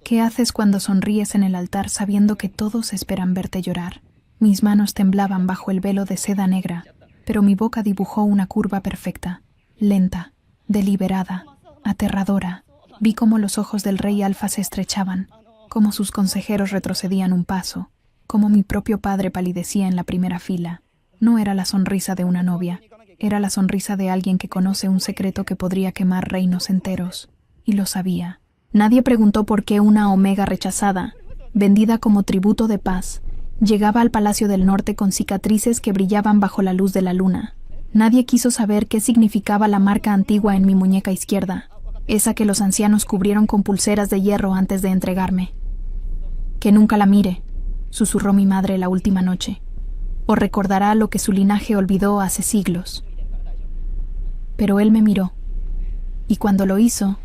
¿Qué haces cuando sonríes en el altar sabiendo que todos esperan verte llorar? Mis manos temblaban bajo el velo de seda negra, pero mi boca dibujó una curva perfecta, lenta, deliberada, aterradora. Vi cómo los ojos del rey Alfa se estrechaban, cómo sus consejeros retrocedían un paso, cómo mi propio padre palidecía en la primera fila. No era la sonrisa de una novia, era la sonrisa de alguien que conoce un secreto que podría quemar reinos enteros. Y lo sabía. Nadie preguntó por qué una Omega rechazada, vendida como tributo de paz, llegaba al Palacio del Norte con cicatrices que brillaban bajo la luz de la luna. Nadie quiso saber qué significaba la marca antigua en mi muñeca izquierda, esa que los ancianos cubrieron con pulseras de hierro antes de entregarme. «Que nunca la mire», susurró mi madre la última noche, «o recordará lo que su linaje olvidó hace siglos». Pero él me miró, y cuando lo hizo,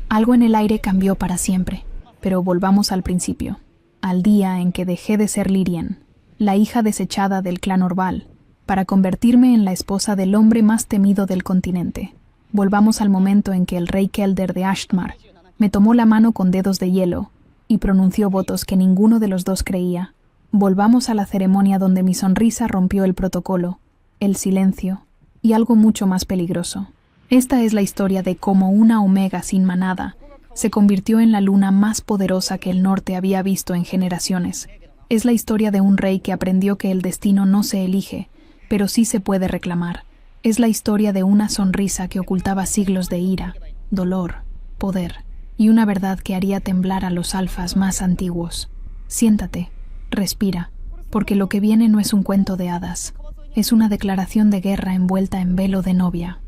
algo en el aire cambió para siempre. Pero volvamos al principio, al día en que dejé de ser Lirian, la hija desechada del clan Orval, para convertirme en la esposa del hombre más temido del continente. Volvamos al momento en que el rey Kelder de Ashtmar me tomó la mano con dedos de hielo y pronunció votos que ninguno de los dos creía. Volvamos a la ceremonia donde mi sonrisa rompió el protocolo, el silencio y algo mucho más peligroso. Esta es la historia de cómo una Omega sin manada se convirtió en la luna más poderosa que el norte había visto en generaciones. Es la historia de un rey que aprendió que el destino no se elige, pero sí se puede reclamar. Es la historia de una sonrisa que ocultaba siglos de ira, dolor, poder y una verdad que haría temblar a los alfas más antiguos. Siéntate, respira, porque lo que viene no es un cuento de hadas. Es una declaración de guerra envuelta en velo de novia.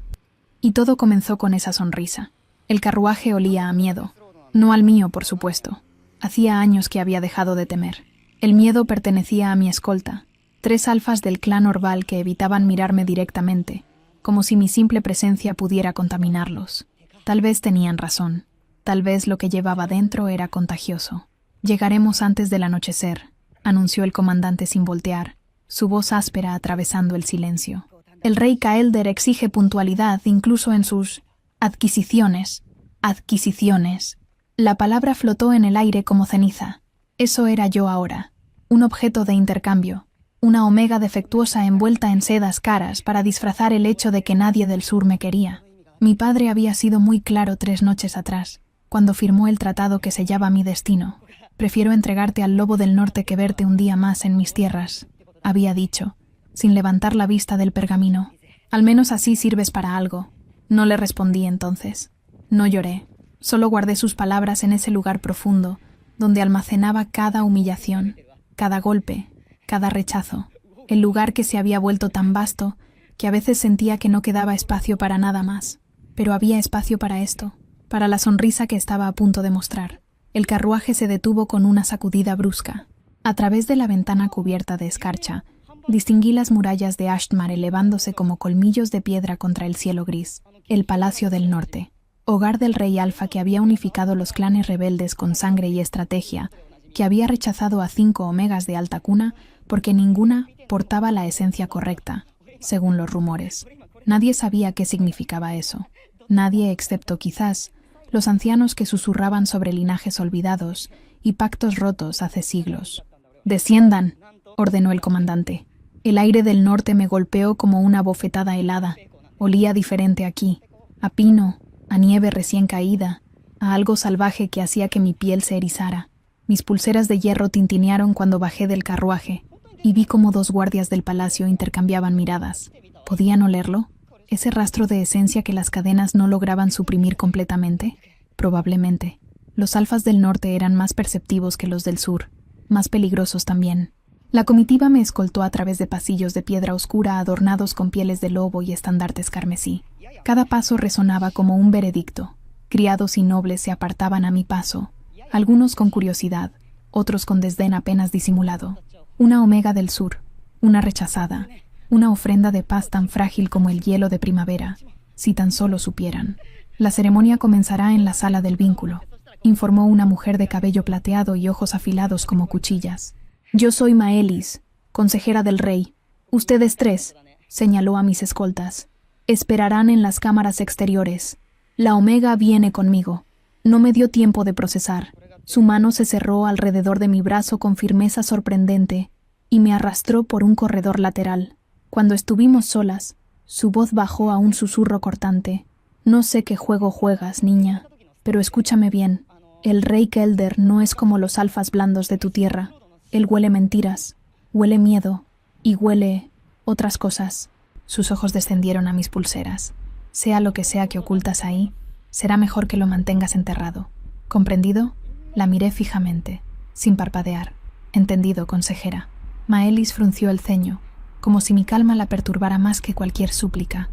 Y todo comenzó con esa sonrisa. El carruaje olía a miedo. No al mío, por supuesto. Hacía años que había dejado de temer. El miedo pertenecía a mi escolta, 3 alfas del clan Orval que evitaban mirarme directamente, como si mi simple presencia pudiera contaminarlos. Tal vez tenían razón. Tal vez lo que llevaba dentro era contagioso. «Llegaremos antes del anochecer», anunció el comandante sin voltear, su voz áspera atravesando el silencio. «El rey Kaelder exige puntualidad incluso en sus adquisiciones». Adquisiciones. La palabra flotó en el aire como ceniza. Eso era yo ahora. Un objeto de intercambio. Una Omega defectuosa envuelta en sedas caras para disfrazar el hecho de que nadie del sur me quería. Mi padre había sido muy claro 3 noches atrás, cuando firmó el tratado que sellaba mi destino. «Prefiero entregarte al lobo del norte que verte un día más en mis tierras», había dicho, sin levantar la vista del pergamino. «Al menos así sirves para algo». No le respondí entonces. No lloré. Solo guardé sus palabras en ese lugar profundo, donde almacenaba cada humillación, cada golpe, cada rechazo. El lugar que se había vuelto tan vasto que a veces sentía que no quedaba espacio para nada más. Pero había espacio para esto, para la sonrisa que estaba a punto de mostrar. El carruaje se detuvo con una sacudida brusca. A través de la ventana cubierta de escarcha, distinguí las murallas de Ashtmar elevándose como colmillos de piedra contra el cielo gris. El Palacio del Norte, hogar del rey Alfa que había unificado los clanes rebeldes con sangre y estrategia, que había rechazado a 5 Omegas de alta cuna porque ninguna portaba la esencia correcta, según los rumores. Nadie sabía qué significaba eso. Nadie excepto quizás los ancianos que susurraban sobre linajes olvidados y pactos rotos hace siglos. «Desciendan», ordenó el comandante. El aire del norte me golpeó como una bofetada helada. Olía diferente aquí, a pino, a nieve recién caída, a algo salvaje que hacía que mi piel se erizara. Mis pulseras de hierro tintinearon cuando bajé del carruaje y vi cómo 2 guardias del palacio intercambiaban miradas. ¿Podían olerlo? ¿Ese rastro de esencia que las cadenas no lograban suprimir completamente? Probablemente. Los alfas del norte eran más perceptivos que los del sur, más peligrosos también. La comitiva me escoltó a través de pasillos de piedra oscura adornados con pieles de lobo y estandartes carmesí. Cada paso resonaba como un veredicto. Criados y nobles se apartaban a mi paso, algunos con curiosidad, otros con desdén apenas disimulado. Una Omega del sur, una rechazada, una ofrenda de paz tan frágil como el hielo de primavera, si tan solo supieran. «La ceremonia comenzará en la sala del vínculo», informó una mujer de cabello plateado y ojos afilados como cuchillas. «Yo soy Maelis, consejera del rey. Ustedes 3, señaló a mis escoltas, esperarán en las cámaras exteriores. La Omega viene conmigo». No me dio tiempo de procesar. Su mano se cerró alrededor de mi brazo con firmeza sorprendente y me arrastró por un corredor lateral. Cuando estuvimos solas, su voz bajó a un susurro cortante. No sé qué juego juegas, niña, pero escúchame bien. El rey Kelder no es como los alfas blandos de tu tierra. Él huele mentiras, huele miedo y huele otras cosas. Sus ojos descendieron a mis pulseras. Sea lo que sea que ocultas ahí, será mejor que lo mantengas enterrado. ¿Comprendido? La miré fijamente, sin parpadear. Entendido, consejera. Maelis frunció el ceño, como si mi calma la perturbara más que cualquier súplica.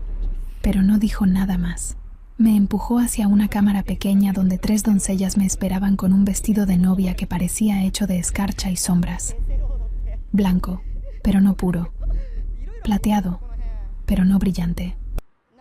Pero no dijo nada más. Me empujó hacia una cámara pequeña donde 3 doncellas me esperaban con un vestido de novia que parecía hecho de escarcha y sombras. Blanco, pero no puro. Plateado, pero no brillante.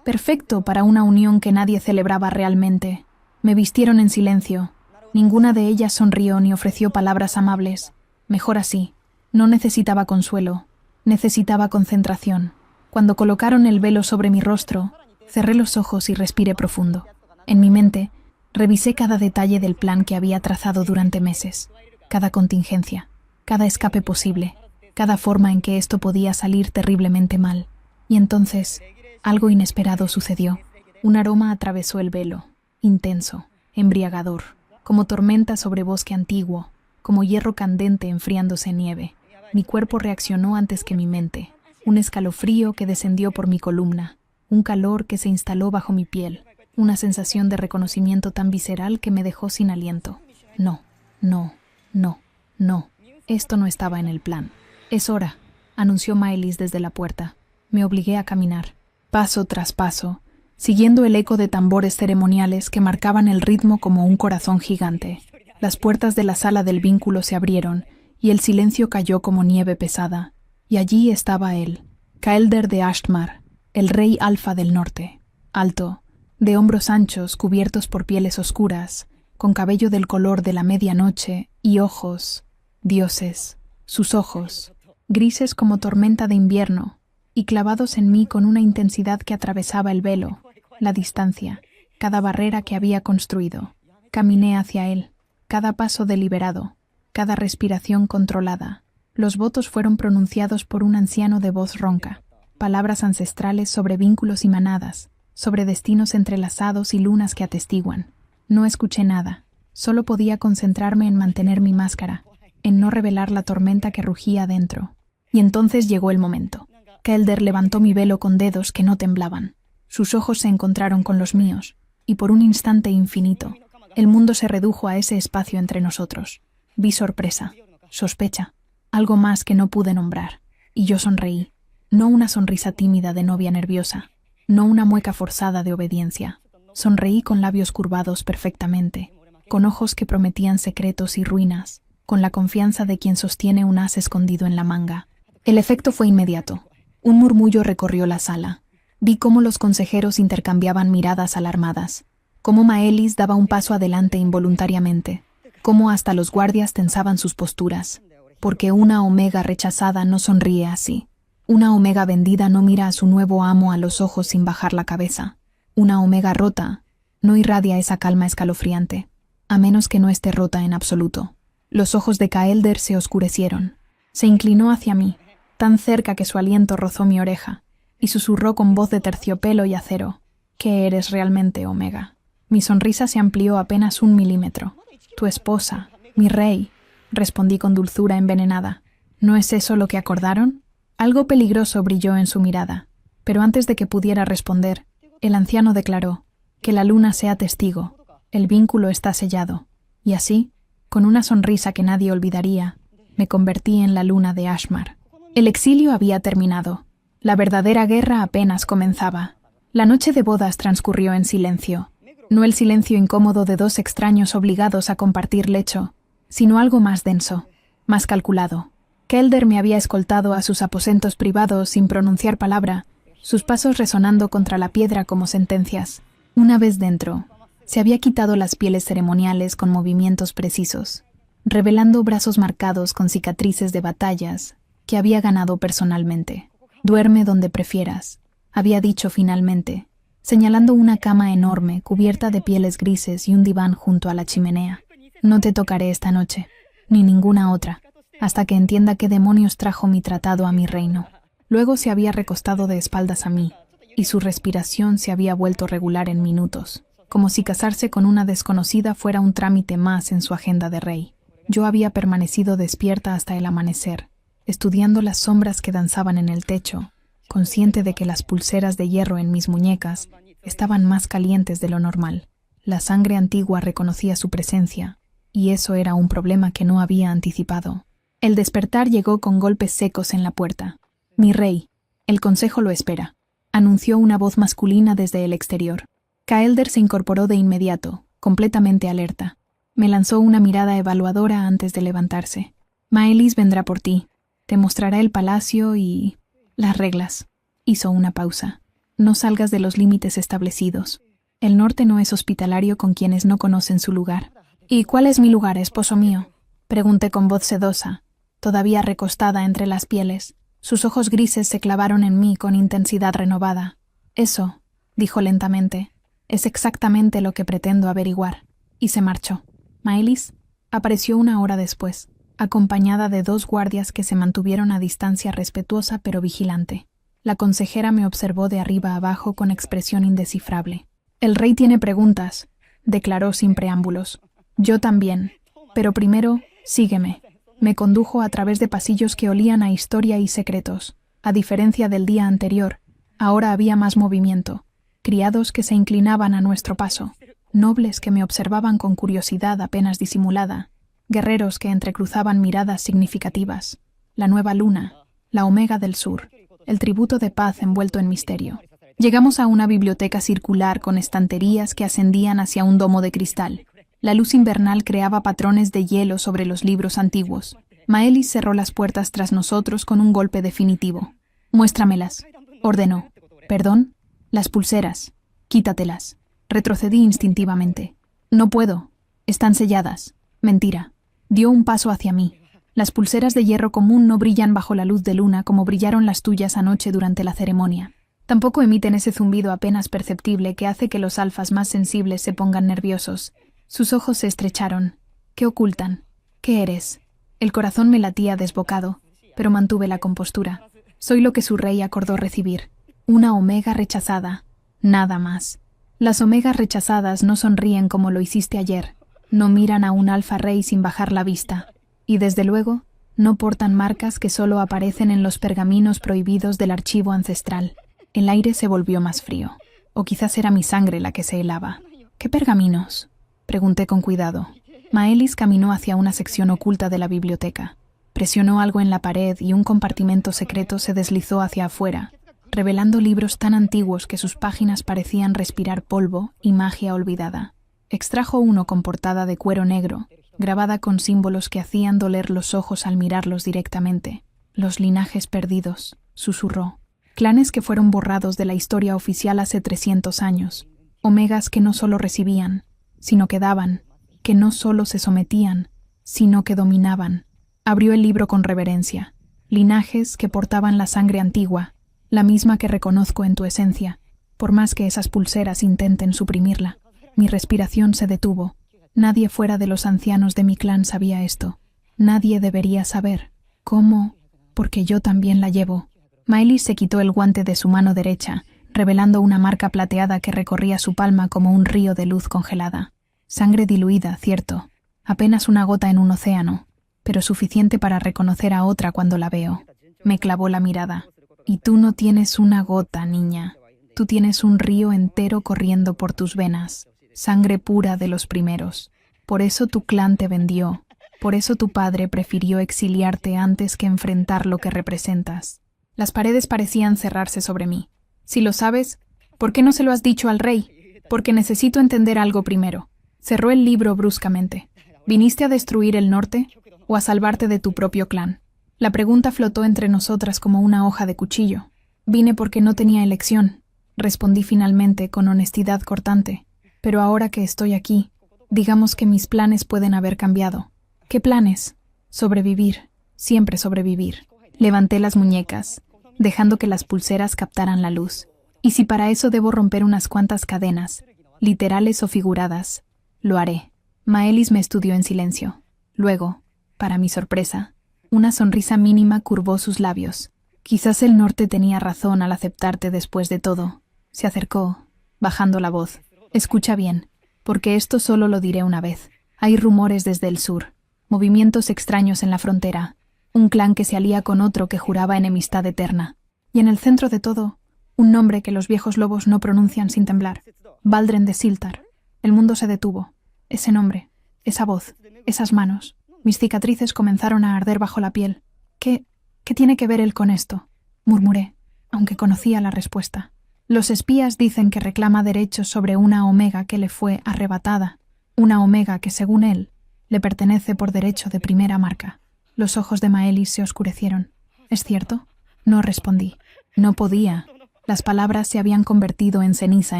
Perfecto para una unión que nadie celebraba realmente. Me vistieron en silencio. Ninguna de ellas sonrió ni ofreció palabras amables. Mejor así. No necesitaba consuelo. Necesitaba concentración. Cuando colocaron el velo sobre mi rostro, cerré los ojos y respiré profundo. En mi mente, revisé cada detalle del plan que había trazado durante meses. Cada contingencia, cada escape posible, cada forma en que esto podía salir terriblemente mal. Y entonces, algo inesperado sucedió. Un aroma atravesó el velo, intenso, embriagador, como tormenta sobre bosque antiguo, como hierro candente enfriándose en nieve. Mi cuerpo reaccionó antes que mi mente. Un escalofrío que descendió por mi columna, un calor que se instaló bajo mi piel, una sensación de reconocimiento tan visceral que me dejó sin aliento. No, no, no, no. Esto no estaba en el plan. Es hora, anunció Maelis desde la puerta. Me obligué a caminar, paso tras paso, siguiendo el eco de tambores ceremoniales que marcaban el ritmo como un corazón gigante. Las puertas de la sala del vínculo se abrieron y el silencio cayó como nieve pesada. Y allí estaba él, Kelder de Ashtmar, el rey alfa del norte, alto, de hombros anchos cubiertos por pieles oscuras, con cabello del color de la medianoche y ojos, dioses, sus ojos, grises como tormenta de invierno, y clavados en mí con una intensidad que atravesaba el velo, la distancia, cada barrera que había construido. Caminé hacia él, cada paso deliberado, cada respiración controlada. Los votos fueron pronunciados por un anciano de voz ronca, palabras ancestrales sobre vínculos y manadas, sobre destinos entrelazados y lunas que atestiguan. No escuché nada, solo podía concentrarme en mantener mi máscara, en no revelar la tormenta que rugía dentro. Y entonces llegó el momento. Kelder levantó mi velo con dedos que no temblaban. Sus ojos se encontraron con los míos, y por un instante infinito, el mundo se redujo a ese espacio entre nosotros. Vi sorpresa, sospecha, algo más que no pude nombrar, y yo sonreí. No una sonrisa tímida de novia nerviosa, no una mueca forzada de obediencia. Sonreí con labios curvados perfectamente, con ojos que prometían secretos y ruinas, con la confianza de quien sostiene un as escondido en la manga. El efecto fue inmediato. Un murmullo recorrió la sala. Vi cómo los consejeros intercambiaban miradas alarmadas, cómo Maelis daba un paso adelante involuntariamente, cómo hasta los guardias tensaban sus posturas, porque una omega rechazada no sonríe así. Una omega vendida no mira a su nuevo amo a los ojos sin bajar la cabeza. Una omega rota no irradia esa calma escalofriante, a menos que no esté rota en absoluto. Los ojos de Kelder se oscurecieron. Se inclinó hacia mí, tan cerca que su aliento rozó mi oreja, y susurró con voz de terciopelo y acero: ¿Qué eres realmente, Omega? Mi sonrisa se amplió apenas 1 milímetro. Tu esposa, mi rey, respondí con dulzura envenenada. ¿No es eso lo que acordaron? Algo peligroso brilló en su mirada, pero antes de que pudiera responder, el anciano declaró: que la luna sea testigo, el vínculo está sellado, y así, con una sonrisa que nadie olvidaría, me convertí en la luna de Ashmar. El exilio había terminado. La verdadera guerra apenas comenzaba. La noche de bodas transcurrió en silencio. No el silencio incómodo de 2 extraños obligados a compartir lecho, sino algo más denso, más calculado. Kelder me había escoltado a sus aposentos privados sin pronunciar palabra, sus pasos resonando contra la piedra como sentencias. Una vez dentro, se había quitado las pieles ceremoniales con movimientos precisos, revelando brazos marcados con cicatrices de batallas que había ganado personalmente. Duerme donde prefieras, había dicho finalmente, señalando una cama enorme cubierta de pieles grises y un diván junto a la chimenea. No te tocaré esta noche, ni ninguna otra, hasta que entienda qué demonios trajo mi tratado a mi reino. Luego se había recostado de espaldas a mí, y su respiración se había vuelto regular en minutos, como si casarse con una desconocida fuera un trámite más en su agenda de rey. Yo había permanecido despierta hasta el amanecer, estudiando las sombras que danzaban en el techo, consciente de que las pulseras de hierro en mis muñecas estaban más calientes de lo normal. La sangre antigua reconocía su presencia, y eso era un problema que no había anticipado. El despertar llegó con golpes secos en la puerta. «Mi rey, el consejo lo espera», anunció una voz masculina desde el exterior. Kaelder se incorporó de inmediato, completamente alerta. Me lanzó una mirada evaluadora antes de levantarse. «Maelis vendrá por ti. Te mostrará el palacio y... las reglas». Hizo una pausa. «No salgas de los límites establecidos. El norte no es hospitalario con quienes no conocen su lugar». «¿Y cuál es mi lugar, esposo mío?», pregunté con voz sedosa, todavía recostada entre las pieles. Sus ojos grises se clavaron en mí con intensidad renovada. «Eso», dijo lentamente, «es exactamente lo que pretendo averiguar». Y se marchó. Maelis apareció una hora después, acompañada de 2 guardias que se mantuvieron a distancia respetuosa pero vigilante. La consejera me observó de arriba abajo con expresión indescifrable. «El rey tiene preguntas», declaró sin preámbulos. «Yo también. Pero primero, sígueme». Me condujo a través de pasillos que olían a historia y secretos. A diferencia del día anterior, ahora había más movimiento. Criados que se inclinaban a nuestro paso. Nobles que me observaban con curiosidad apenas disimulada. Guerreros que entrecruzaban miradas significativas. La nueva luna, la Omega del Sur, el tributo de paz envuelto en misterio. Llegamos a una biblioteca circular con estanterías que ascendían hacia un domo de cristal. La luz invernal creaba patrones de hielo sobre los libros antiguos. Maelis cerró las puertas tras nosotros con un golpe definitivo. «Muéstramelas», ordenó. «¿Perdón?» «Las pulseras. Quítatelas». Retrocedí instintivamente. «No puedo. Están selladas». «Mentira». Dio un paso hacia mí. «Las pulseras de hierro común no brillan bajo la luz de luna como brillaron las tuyas anoche durante la ceremonia. Tampoco emiten ese zumbido apenas perceptible que hace que los alfas más sensibles se pongan nerviosos». Sus ojos se estrecharon. «¿Qué ocultan? ¿Qué eres?» El corazón me latía desbocado, pero mantuve la compostura. Soy lo que su rey acordó recibir. Una omega rechazada. Nada más. Las omegas rechazadas no sonríen como lo hiciste ayer. No miran a un alfa rey sin bajar la vista. Y desde luego, no portan marcas que solo aparecen en los pergaminos prohibidos del archivo ancestral. El aire se volvió más frío. O quizás era mi sangre la que se helaba. «¿Qué pergaminos?», pregunté con cuidado. Maelis caminó hacia una sección oculta de la biblioteca. Presionó algo en la pared y un compartimento secreto se deslizó hacia afuera, revelando libros tan antiguos que sus páginas parecían respirar polvo y magia olvidada. Extrajo uno con portada de cuero negro, grabada con símbolos que hacían doler los ojos al mirarlos directamente. «Los linajes perdidos», susurró. «Clanes que fueron borrados de la historia oficial hace 300 años. Omegas que no solo recibían, sino que daban, que no solo se sometían, sino que dominaban». Abrió el libro con reverencia. «Linajes que portaban la sangre antigua, la misma que reconozco en tu esencia, por más que esas pulseras intenten suprimirla». Mi respiración se detuvo. Nadie fuera de los ancianos de mi clan sabía esto. Nadie debería saber. ¿Cómo? Porque yo también la llevo. Maelis se quitó el guante de su mano derecha, revelando una marca plateada que recorría su palma como un río de luz congelada. Sangre diluida, cierto. Apenas una gota en un océano, pero suficiente para reconocer a otra cuando la veo. Me clavó la mirada. «Y tú no tienes una gota, niña. Tú tienes un río entero corriendo por tus venas. Sangre pura de los primeros. Por eso tu clan te vendió. Por eso tu padre prefirió exiliarte antes que enfrentar lo que representas». Las paredes parecían cerrarse sobre mí. «Si lo sabes, ¿por qué no se lo has dicho al rey? Porque necesito entender algo primero». Cerró el libro bruscamente. «¿Viniste a destruir el norte o a salvarte de tu propio clan?». La pregunta flotó entre nosotras como una hoja de cuchillo. «Vine porque no tenía elección», respondí finalmente con honestidad cortante. «Pero ahora que estoy aquí, digamos que mis planes pueden haber cambiado». «¿Qué planes?». «Sobrevivir, siempre sobrevivir». Levanté las muñecas, dejando que las pulseras captaran la luz. «Y si para eso debo romper unas cuantas cadenas, literales o figuradas, lo haré». Maelis me estudió en silencio. Luego, para mi sorpresa, una sonrisa mínima curvó sus labios. Quizás el norte tenía razón al aceptarte después de todo. Se acercó, bajando la voz. Escucha bien, porque esto solo lo diré una vez. Hay rumores desde el sur, movimientos extraños en la frontera, un clan que se alía con otro que juraba enemistad eterna. Y en el centro de todo, un nombre que los viejos lobos no pronuncian sin temblar. Baldren de Siltar. El mundo se detuvo. Ese nombre, esa voz, esas manos. Mis cicatrices comenzaron a arder bajo la piel. ¿Qué tiene que ver él con esto? Murmuré, aunque conocía la respuesta. Los espías dicen que reclama derechos sobre una omega que le fue arrebatada. Una omega que, según él, le pertenece por derecho de primera marca. Los ojos de Maelis se oscurecieron. ¿Es cierto? No respondí. No podía. Las palabras se habían convertido en ceniza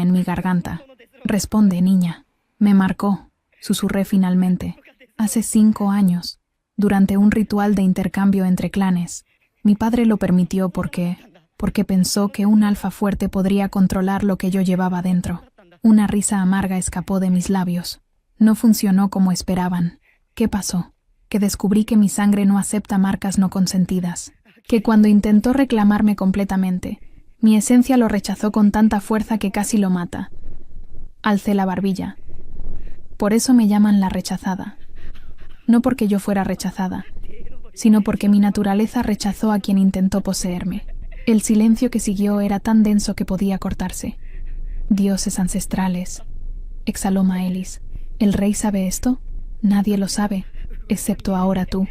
en mi garganta. Responde, niña. Me marcó, susurré finalmente. Hace 5 años, durante un ritual de intercambio entre clanes. Mi padre lo permitió porque pensó que un alfa fuerte podría controlar lo que yo llevaba dentro. Una risa amarga escapó de mis labios. No funcionó como esperaban. ¿Qué pasó? Que descubrí que mi sangre no acepta marcas no consentidas. Que cuando intentó reclamarme completamente, mi esencia lo rechazó con tanta fuerza que casi lo mata. Alcé la barbilla. Por eso me llaman la rechazada. No porque yo fuera rechazada, sino porque mi naturaleza rechazó a quien intentó poseerme. El silencio que siguió era tan denso que podía cortarse. Dioses ancestrales, exhaló Maelis. ¿El rey sabe esto? Nadie lo sabe, excepto ahora tú.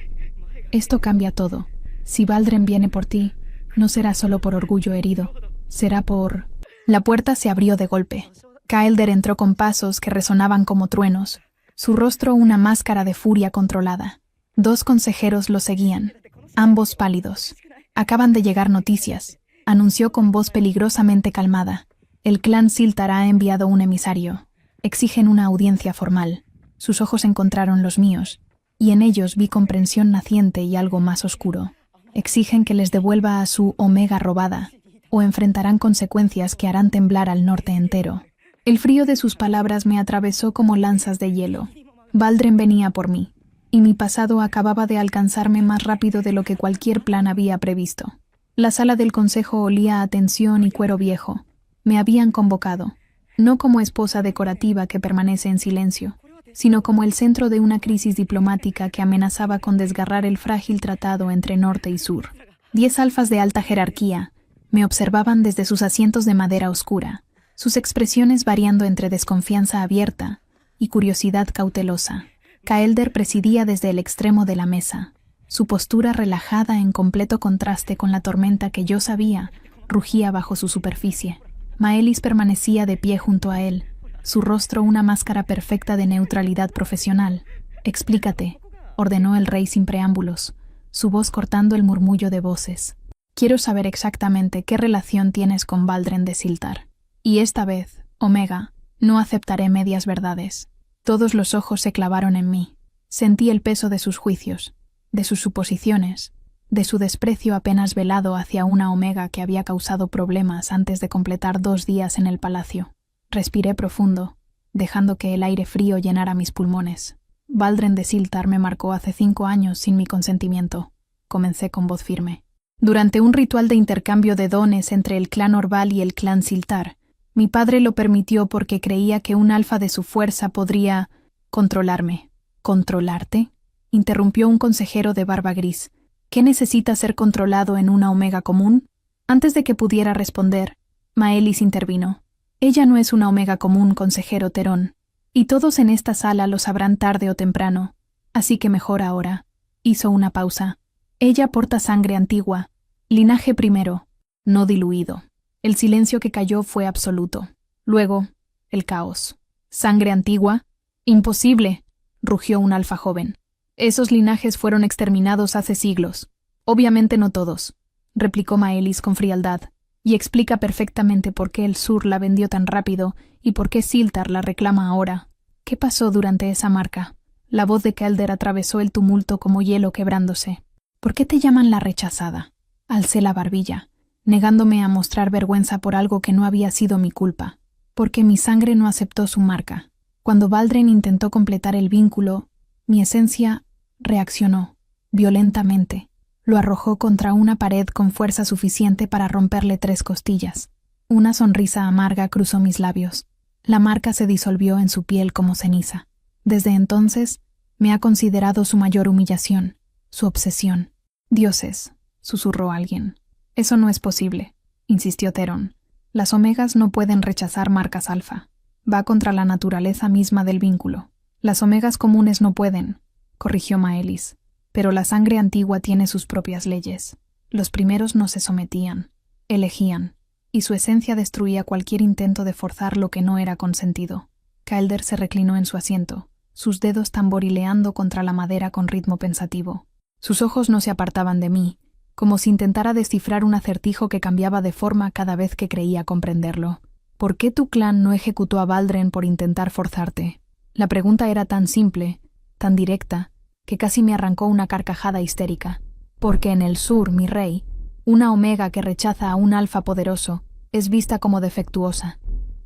Esto cambia todo. Si Baldren viene por ti, no será solo por orgullo herido, será por... La puerta se abrió de golpe. Kaelder entró con pasos que resonaban como truenos, su rostro una máscara de furia controlada. 2 consejeros lo seguían, ambos pálidos. Acaban de llegar noticias, anunció con voz peligrosamente calmada. El clan Siltar ha enviado un emisario. Exigen una audiencia formal. Sus ojos encontraron los míos, y en ellos vi comprensión naciente y algo más oscuro. Exigen que les devuelva a su omega robada, o enfrentarán consecuencias que harán temblar al norte entero. El frío de sus palabras me atravesó como lanzas de hielo. Baldren venía por mí, y mi pasado acababa de alcanzarme más rápido de lo que cualquier plan había previsto. La sala del consejo olía a tensión y cuero viejo. Me habían convocado, no como esposa decorativa que permanece en silencio, sino como el centro de una crisis diplomática que amenazaba con desgarrar el frágil tratado entre norte y sur. 10 alfas de alta jerarquía me observaban desde sus asientos de madera oscura, sus expresiones variando entre desconfianza abierta y curiosidad cautelosa. Kaelder presidía desde el extremo de la mesa, su postura relajada en completo contraste con la tormenta que yo sabía rugía bajo su superficie. Maelis permanecía de pie junto a él, su rostro una máscara perfecta de neutralidad profesional. «Explícate», ordenó el rey sin preámbulos, su voz cortando el murmullo de voces. «Quiero saber exactamente qué relación tienes con Baldren de Siltar. Y esta vez, Omega, no aceptaré medias verdades». Todos los ojos se clavaron en mí. Sentí el peso de sus juicios, de sus suposiciones, de su desprecio apenas velado hacia una Omega que había causado problemas antes de completar 2 días en el palacio. Respiré profundo, dejando que el aire frío llenara mis pulmones. Baldren de Siltar me marcó hace 5 años sin mi consentimiento. Comencé con voz firme. Durante un ritual de intercambio de dones entre el clan Orval y el clan Siltar, mi padre lo permitió porque creía que un alfa de su fuerza podría controlarme. ¿Controlarte?, interrumpió un consejero de barba gris. ¿Qué necesita ser controlado en una omega común? Antes de que pudiera responder, Maelis intervino. Ella no es una omega común, consejero Terón, y todos en esta sala lo sabrán tarde o temprano, así que mejor ahora. Hizo una pausa. Ella porta sangre antigua, linaje primero, no diluido. El silencio que cayó fue absoluto. Luego, el caos. ¿Sangre antigua? ¡Imposible!, rugió un alfa joven. Esos linajes fueron exterminados hace siglos. Obviamente no todos, replicó Maelis con frialdad, y explica perfectamente por qué el sur la vendió tan rápido y por qué Siltar la reclama ahora. ¿Qué pasó durante esa marca? La voz de Kaelder atravesó el tumulto como hielo quebrándose. ¿Por qué te llaman la rechazada? Alcé la barbilla, negándome a mostrar vergüenza por algo que no había sido mi culpa. Porque mi sangre no aceptó su marca. Cuando Valdren intentó completar el vínculo, mi esencia reaccionó violentamente. Lo arrojó contra una pared con fuerza suficiente para romperle 3 costillas. Una sonrisa amarga cruzó mis labios. La marca se disolvió en su piel como ceniza. Desde entonces, me ha considerado su mayor humillación, su obsesión. «Dioses», susurró alguien. «Eso no es posible», insistió Theron. «Las omegas no pueden rechazar marcas alfa. Va contra la naturaleza misma del vínculo. Las omegas comunes no pueden», corrigió Maelis. «Pero la sangre antigua tiene sus propias leyes. Los primeros no se sometían, elegían, y su esencia destruía cualquier intento de forzar lo que no era consentido». Kaelder se reclinó en su asiento, sus dedos tamborileando contra la madera con ritmo pensativo. Sus ojos no se apartaban de mí, como si intentara descifrar un acertijo que cambiaba de forma cada vez que creía comprenderlo. «¿Por qué tu clan no ejecutó a Valdren por intentar forzarte?» La pregunta era tan simple, tan directa, que casi me arrancó una carcajada histérica. «Porque en el sur, mi rey, una omega que rechaza a un alfa poderoso es vista como defectuosa,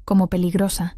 como peligrosa».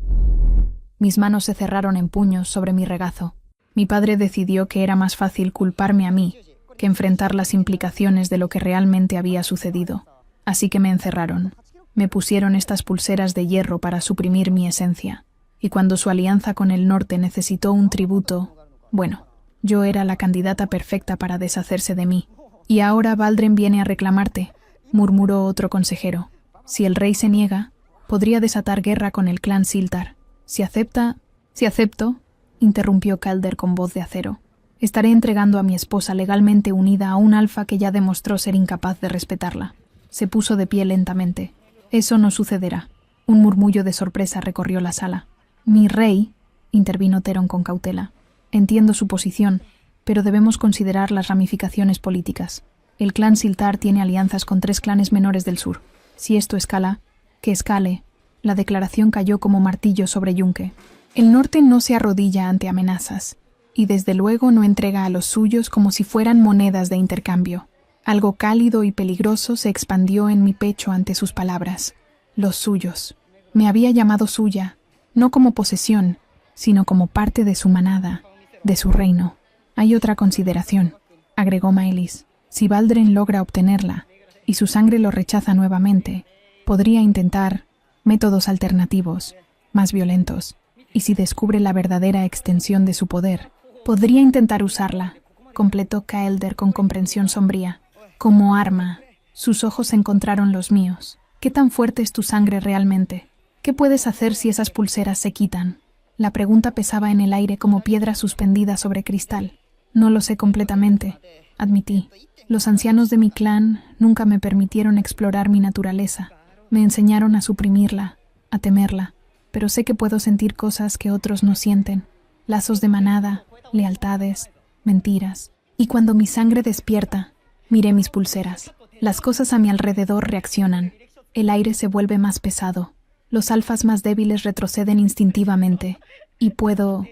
Mis manos se cerraron en puños sobre mi regazo. Mi padre decidió que era más fácil culparme a mí que enfrentar las implicaciones de lo que realmente había sucedido. Así que me encerraron. Me pusieron estas pulseras de hierro para suprimir mi esencia. Y cuando su alianza con el norte necesitó un tributo, bueno, yo era la candidata perfecta para deshacerse de mí. «Y ahora Valdren viene a reclamarte», murmuró otro consejero. «Si el rey se niega, podría desatar guerra con el clan Siltar. Si acepto», interrumpió Kaelder con voz de acero, «estaré entregando a mi esposa legalmente unida a un alfa que ya demostró ser incapaz de respetarla». Se puso de pie lentamente. «Eso no sucederá». Un murmullo de sorpresa recorrió la sala. «Mi rey», intervino Theron con cautela, «entiendo su posición, pero debemos considerar las ramificaciones políticas. El clan Siltar tiene alianzas con 3 clanes menores del sur. Si esto escala, que escale». La declaración cayó como martillo sobre Yunque. El norte no se arrodilla ante amenazas, y desde luego no entrega a los suyos como si fueran monedas de intercambio. Algo cálido y peligroso se expandió en mi pecho ante sus palabras. Los suyos. Me había llamado suya, no como posesión, sino como parte de su manada, de su reino. «Hay otra consideración», agregó Maelis. «Si Valdren logra obtenerla, y su sangre lo rechaza nuevamente, podría intentar métodos alternativos, más violentos. Y si descubre la verdadera extensión de su poder, podría intentar usarla», completó Kaelder con comprensión sombría. «Como arma». Sus ojos encontraron los míos. «¿Qué tan fuerte es tu sangre realmente? ¿Qué puedes hacer si esas pulseras se quitan?» La pregunta pesaba en el aire como piedra suspendida sobre cristal. «No lo sé completamente», admití. «Los ancianos de mi clan nunca me permitieron explorar mi naturaleza. Me enseñaron a suprimirla, a temerla, pero sé que puedo sentir cosas que otros no sienten. Lazos de manada, lealtades, mentiras. Y cuando mi sangre despierta, miré mis pulseras. Las cosas a mi alrededor reaccionan. El aire se vuelve más pesado. Los alfas más débiles retroceden instintivamente. Y puedo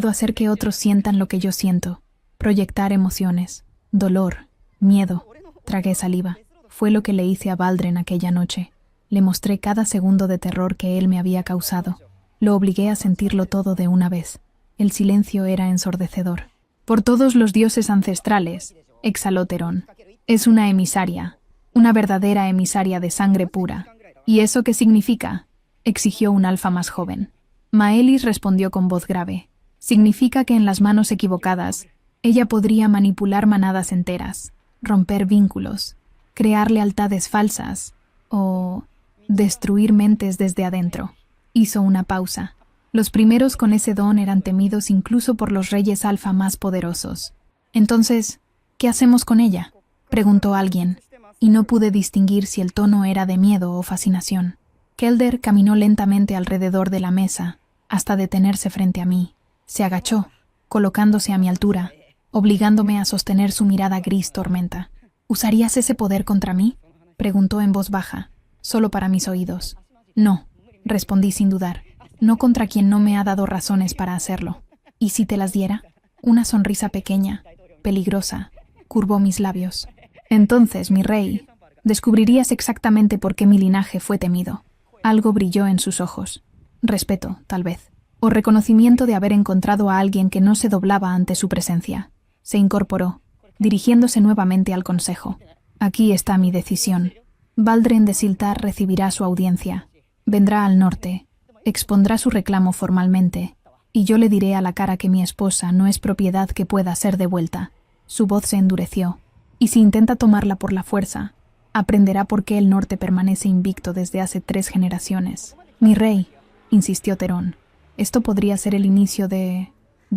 hacer que otros sientan lo que yo siento. Proyectar emociones, dolor, miedo». Tragué saliva. Fue lo que le hice a Valdren aquella noche. Le mostré cada segundo de terror que él me había causado. Lo obligué a sentirlo todo de una vez. El silencio era ensordecedor. «Por todos los dioses ancestrales», exhaló Theron. «Es una emisaria, una verdadera emisaria de sangre pura». «¿Y eso qué significa?», exigió un alfa más joven. Maelis respondió con voz grave. «Significa que en las manos equivocadas, ella podría manipular manadas enteras, romper vínculos, crear lealtades falsas o destruir mentes desde adentro». Hizo una pausa. Los primeros con ese don eran temidos incluso por los reyes alfa más poderosos. «Entonces, ¿qué hacemos con ella?», preguntó alguien, y no pude distinguir si el tono era de miedo o fascinación. Kaelder caminó lentamente alrededor de la mesa, hasta detenerse frente a mí. Se agachó, colocándose a mi altura, obligándome a sostener su mirada gris tormenta. «¿Usarías ese poder contra mí?», preguntó en voz baja, solo para mis oídos. «No», respondí sin dudar. «No contra quien no me ha dado razones para hacerlo». «¿Y si te las diera?». Una sonrisa pequeña, peligrosa, curvó mis labios. «Entonces, mi rey, descubrirías exactamente por qué mi linaje fue temido». Algo brilló en sus ojos. «Respeto, tal vez». o reconocimiento de haber encontrado a alguien que no se doblaba ante su presencia. Se incorporó, dirigiéndose nuevamente al consejo. Aquí está mi decisión. Baldren de Siltar recibirá su audiencia. Vendrá al norte, expondrá su reclamo formalmente, y yo le diré a la cara que mi esposa no es propiedad que pueda ser devuelta. Su voz se endureció, y si intenta tomarla por la fuerza, aprenderá por qué el norte permanece invicto desde hace 3 generaciones. Mi rey, insistió Terón, esto podría ser el inicio de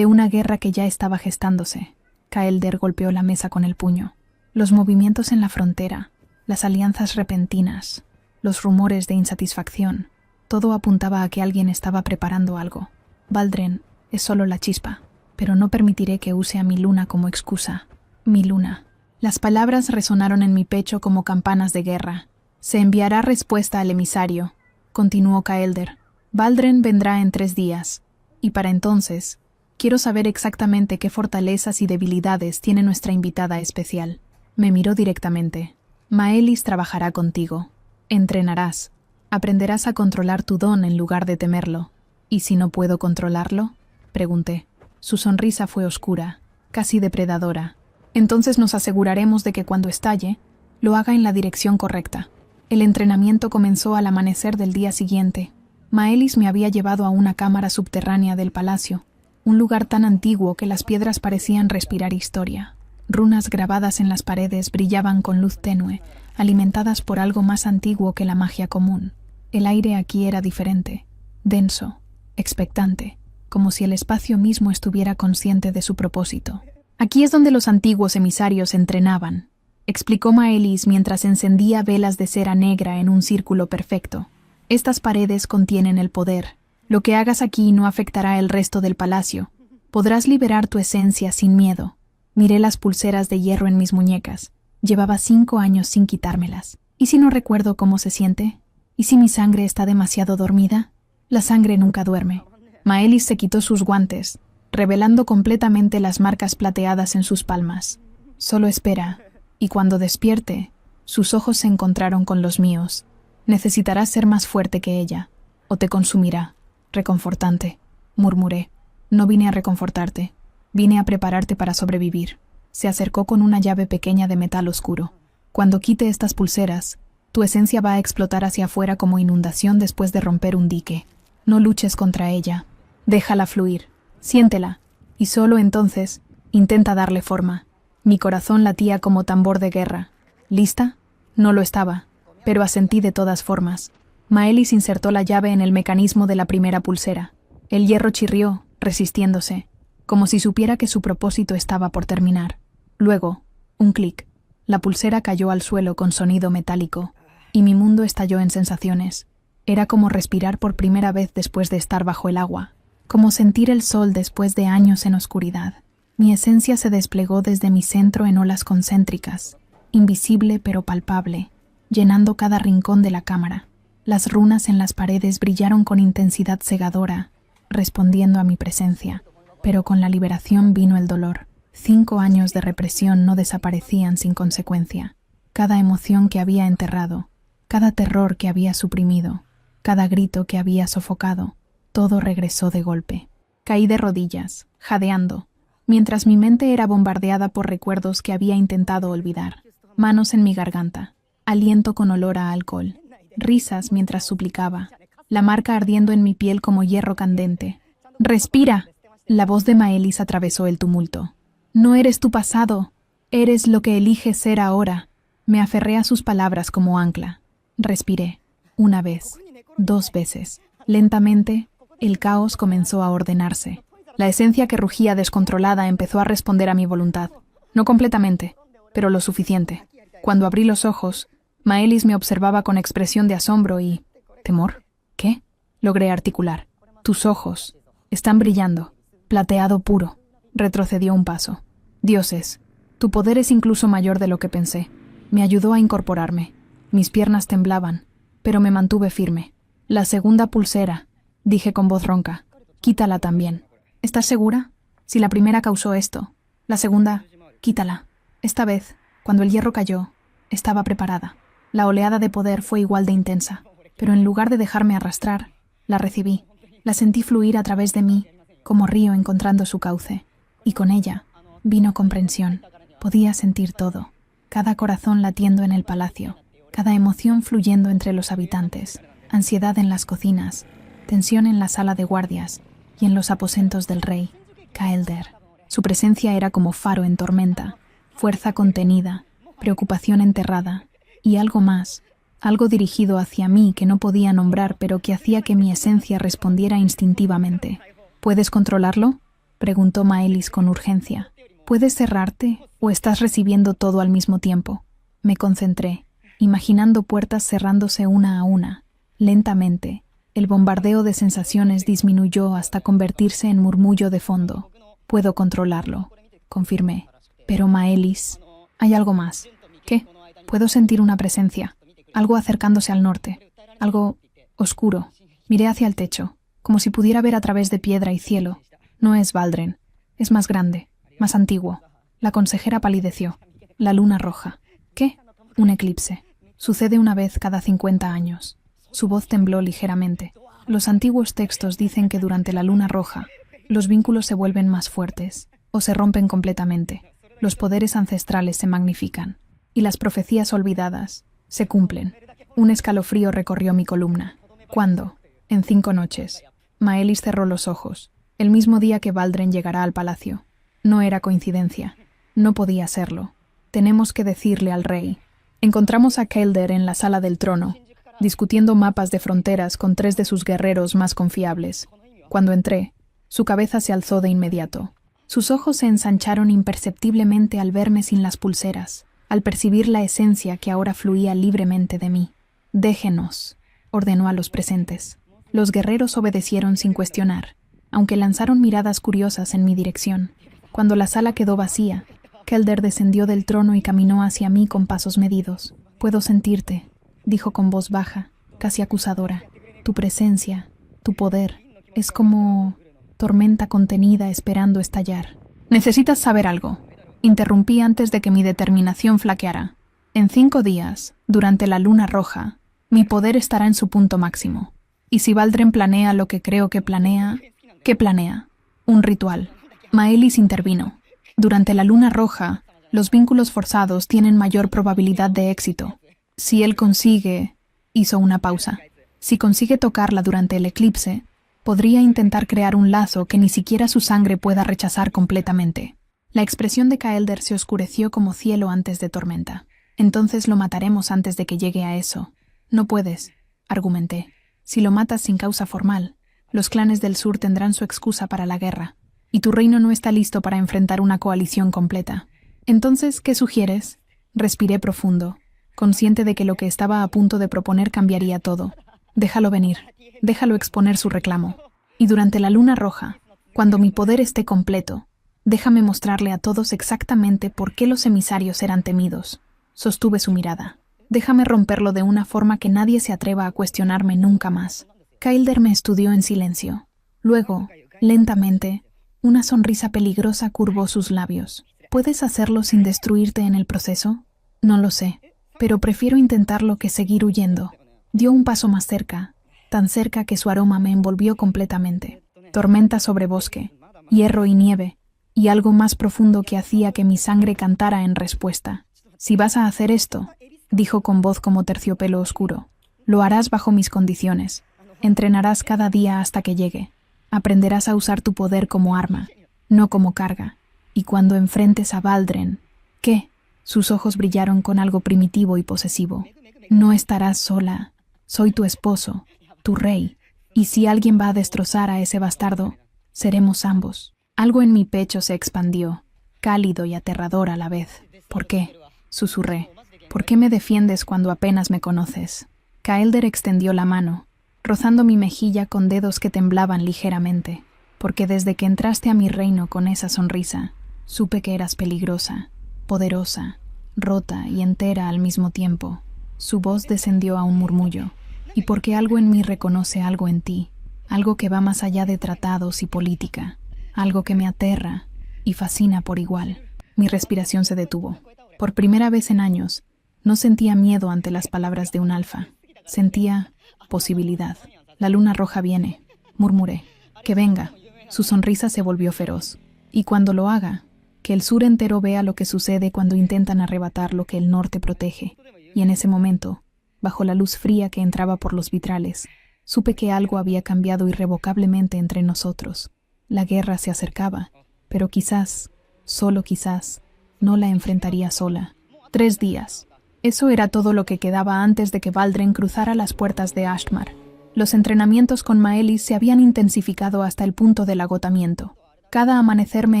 una guerra que ya estaba gestándose. Kaelder golpeó la mesa con el puño. Los movimientos en la frontera, las alianzas repentinas, los rumores de insatisfacción, todo apuntaba a que alguien estaba preparando algo. Baldren es solo la chispa, pero no permitiré que use a mi luna como excusa. Mi luna. Las palabras resonaron en mi pecho como campanas de guerra. Se enviará respuesta al emisario, continuó Kaelder. Baldren vendrá en 3 días, y para entonces, quiero saber exactamente qué fortalezas y debilidades tiene nuestra invitada especial. Me miró directamente. Maelis trabajará contigo. Entrenarás. Aprenderás a controlar tu don en lugar de temerlo. ¿Y si no puedo controlarlo? Pregunté. Su sonrisa fue oscura, casi depredadora. Entonces nos aseguraremos de que cuando estalle, lo haga en la dirección correcta. El entrenamiento comenzó al amanecer del día siguiente. Maelis me había llevado a una cámara subterránea del palacio, un lugar tan antiguo que las piedras parecían respirar historia. Runas grabadas en las paredes brillaban con luz tenue, alimentadas por algo más antiguo que la magia común. El aire aquí era diferente, denso, expectante, como si el espacio mismo estuviera consciente de su propósito. Aquí es donde los antiguos emisarios entrenaban, explicó Maelis mientras encendía velas de cera negra en un círculo perfecto. Estas paredes contienen el poder. Lo que hagas aquí no afectará el resto del palacio. Podrás liberar tu esencia sin miedo. Miré las pulseras de hierro en mis muñecas. Llevaba 5 años sin quitármelas. ¿Y si no recuerdo cómo se siente? ¿Y si mi sangre está demasiado dormida? La sangre nunca duerme. Maelis se quitó sus guantes, revelando completamente las marcas plateadas en sus palmas. Solo espera, y cuando despierte, sus ojos se encontraron con los míos. Necesitarás ser más fuerte que ella, o te consumirá. Reconfortante, murmuré. No vine a reconfortarte. Vine a prepararte para sobrevivir. Se acercó con una llave pequeña de metal oscuro. Cuando quite estas pulseras, tu esencia va a explotar hacia afuera como inundación después de romper un dique. No luches contra ella. Déjala fluir. Siéntela. Y solo entonces, intenta darle forma. Mi corazón latía como tambor de guerra. ¿Lista? No lo estaba, pero asentí de todas formas. Maelis insertó la llave en el mecanismo de la primera pulsera. El hierro chirrió, resistiéndose, como si supiera que su propósito estaba por terminar. Luego, un clic. La pulsera cayó al suelo con sonido metálico, y mi mundo estalló en sensaciones. Era como respirar por primera vez después de estar bajo el agua, como sentir el sol después de años en oscuridad. Mi esencia se desplegó desde mi centro en olas concéntricas, invisible pero palpable, llenando cada rincón de la cámara. Las runas en las paredes brillaron con intensidad cegadora, respondiendo a mi presencia, pero con la liberación vino el dolor. 5 años de represión no desaparecían sin consecuencia. Cada emoción que había enterrado, cada terror que había suprimido, cada grito que había sofocado, todo regresó de golpe. Caí de rodillas, jadeando, mientras mi mente era bombardeada por recuerdos que había intentado olvidar. Manos en mi garganta, aliento con olor a alcohol, risas mientras suplicaba, la marca ardiendo en mi piel como hierro candente. ¡Respira! La voz de Maelis atravesó el tumulto. No eres tu pasado, eres lo que eliges ser ahora. Me aferré a sus palabras como ancla. Respiré. 1 vez, 2 veces. Lentamente, el caos comenzó a ordenarse. La esencia que rugía descontrolada empezó a responder a mi voluntad. No completamente, pero lo suficiente. Cuando abrí los ojos, Maelis me observaba con expresión de asombro y... ¿temor? ¿Qué? Logré articular. Tus ojos están brillando. Plateado puro. Retrocedió un paso. Dioses, tu poder es incluso mayor de lo que pensé. Me ayudó a incorporarme. Mis piernas temblaban, pero me mantuve firme. La segunda pulsera, dije con voz ronca. Quítala también. ¿Estás segura? Si la primera causó esto, la segunda, quítala. Esta vez, cuando el hierro cayó, estaba preparada. La oleada de poder fue igual de intensa, pero en lugar de dejarme arrastrar, la recibí. La sentí fluir a través de mí, como río encontrando su cauce. Y con ella vino comprensión. Podía sentir todo. Cada corazón latiendo en el palacio, cada emoción fluyendo entre los habitantes, ansiedad en las cocinas, tensión en la sala de guardias y en los aposentos del rey, Kaelder. Su presencia era como faro en tormenta, fuerza contenida, preocupación enterrada y algo más, algo dirigido hacia mí que no podía nombrar pero que hacía que mi esencia respondiera instintivamente. ¿Puedes controlarlo?, preguntó Maelis con urgencia. ¿Puedes cerrarte o estás recibiendo todo al mismo tiempo? Me concentré, imaginando puertas cerrándose una a una. Lentamente, el bombardeo de sensaciones disminuyó hasta convertirse en murmullo de fondo. Puedo controlarlo, confirmé. Pero Maelis, hay algo más. ¿Qué? Puedo sentir una presencia, algo acercándose al norte, algo oscuro. Miré hacia el techo, como si pudiera ver a través de piedra y cielo. No es Valdren, es más grande, más antiguo. La consejera palideció. La luna roja. ¿Qué? Un eclipse. Sucede una vez cada 50 años. Su voz tembló ligeramente. Los antiguos textos dicen que durante la luna roja, los vínculos se vuelven más fuertes, o se rompen completamente. Los poderes ancestrales se magnifican, y las profecías olvidadas se cumplen. Un escalofrío recorrió mi columna. ¿Cuándo? En 5 noches. Maelis cerró los ojos. El mismo día que Valdren llegará al palacio. No era coincidencia. No podía serlo. Tenemos que decirle al rey. Encontramos a Kaelder en la sala del trono, discutiendo mapas de fronteras con 3 de sus guerreros más confiables. Cuando entré, su cabeza se alzó de inmediato. Sus ojos se ensancharon imperceptiblemente al verme sin las pulseras, al percibir la esencia que ahora fluía libremente de mí. «Déjenos», ordenó a los presentes. Los guerreros obedecieron sin cuestionar, aunque lanzaron miradas curiosas en mi dirección. Cuando la sala quedó vacía, Kaelder descendió del trono y caminó hacia mí con pasos medidos. «Puedo sentirte», dijo con voz baja, casi acusadora. «Tu presencia, tu poder, es como tormenta contenida esperando estallar». «Necesitas saber algo», interrumpí antes de que mi determinación flaqueara. «En 5 días, durante la luna roja, mi poder estará en su punto máximo. Y si Valdren planea lo que creo que planea, ¿qué planea? Un ritual». Maelis intervino. «Durante la luna roja, los vínculos forzados tienen mayor probabilidad de éxito. Si él consigue...» Hizo una pausa. «Si consigue tocarla durante el eclipse, podría intentar crear un lazo que ni siquiera su sangre pueda rechazar completamente». La expresión de Kaelder se oscureció como cielo antes de tormenta. «Entonces lo mataremos antes de que llegue a eso». «No puedes», argumenté. «Si lo matas sin causa formal, los clanes del sur tendrán su excusa para la guerra. Y tu reino no está listo para enfrentar una coalición completa. Entonces, ¿qué sugieres?» Respiré profundo, consciente de que lo que estaba a punto de proponer cambiaría todo. «Déjalo venir, déjalo exponer su reclamo. Y durante la luna roja, cuando mi poder esté completo, déjame mostrarle a todos exactamente por qué los emisarios eran temidos». Sostuve su mirada. «Déjame romperlo de una forma que nadie se atreva a cuestionarme nunca más». Kaelder me estudió en silencio. Luego, lentamente, una sonrisa peligrosa curvó sus labios. «¿Puedes hacerlo sin destruirte en el proceso?» «No lo sé, pero prefiero intentarlo que seguir huyendo». Dio un paso más cerca, tan cerca que su aroma me envolvió completamente. Tormenta sobre bosque, hierro y nieve, y algo más profundo que hacía que mi sangre cantara en respuesta. «Si vas a hacer esto», dijo con voz como terciopelo oscuro, «lo harás bajo mis condiciones. Entrenarás cada día hasta que llegue. Aprenderás a usar tu poder como arma, no como carga. Y cuando enfrentes a Valdren...» «¿Qué?». Sus ojos brillaron con algo primitivo y posesivo. «No estarás sola. Soy tu esposo, tu rey. Y si alguien va a destrozar a ese bastardo, seremos ambos». Algo en mi pecho se expandió, cálido y aterrador a la vez. «¿Por qué?», susurré. «¿Por qué me defiendes cuando apenas me conoces?». Kaelder extendió la mano, rozando mi mejilla con dedos que temblaban ligeramente, porque desde que entraste a mi reino con esa sonrisa, supe que eras peligrosa, poderosa, rota y entera al mismo tiempo. Su voz descendió a un murmullo. «Y porque algo en mí reconoce algo en ti, algo que va más allá de tratados y política, algo que me aterra y fascina por igual». Mi respiración se detuvo. Por primera vez en años, no sentía miedo ante las palabras de un alfa. Sentía posibilidad. «La luna roja viene», murmuré. Que venga. Su sonrisa se volvió feroz. Y cuando lo haga, que el sur entero vea lo que sucede cuando intentan arrebatar lo que el norte protege. Y en ese momento, bajo la luz fría que entraba por los vitrales, supe que algo había cambiado irrevocablemente entre nosotros. La guerra se acercaba, pero quizás, solo quizás, no la enfrentaría sola. 3 días. Eso era todo lo que quedaba antes de que Valdren cruzara las puertas de Ashmar. Los entrenamientos con Maelis se habían intensificado hasta el punto del agotamiento. Cada amanecer me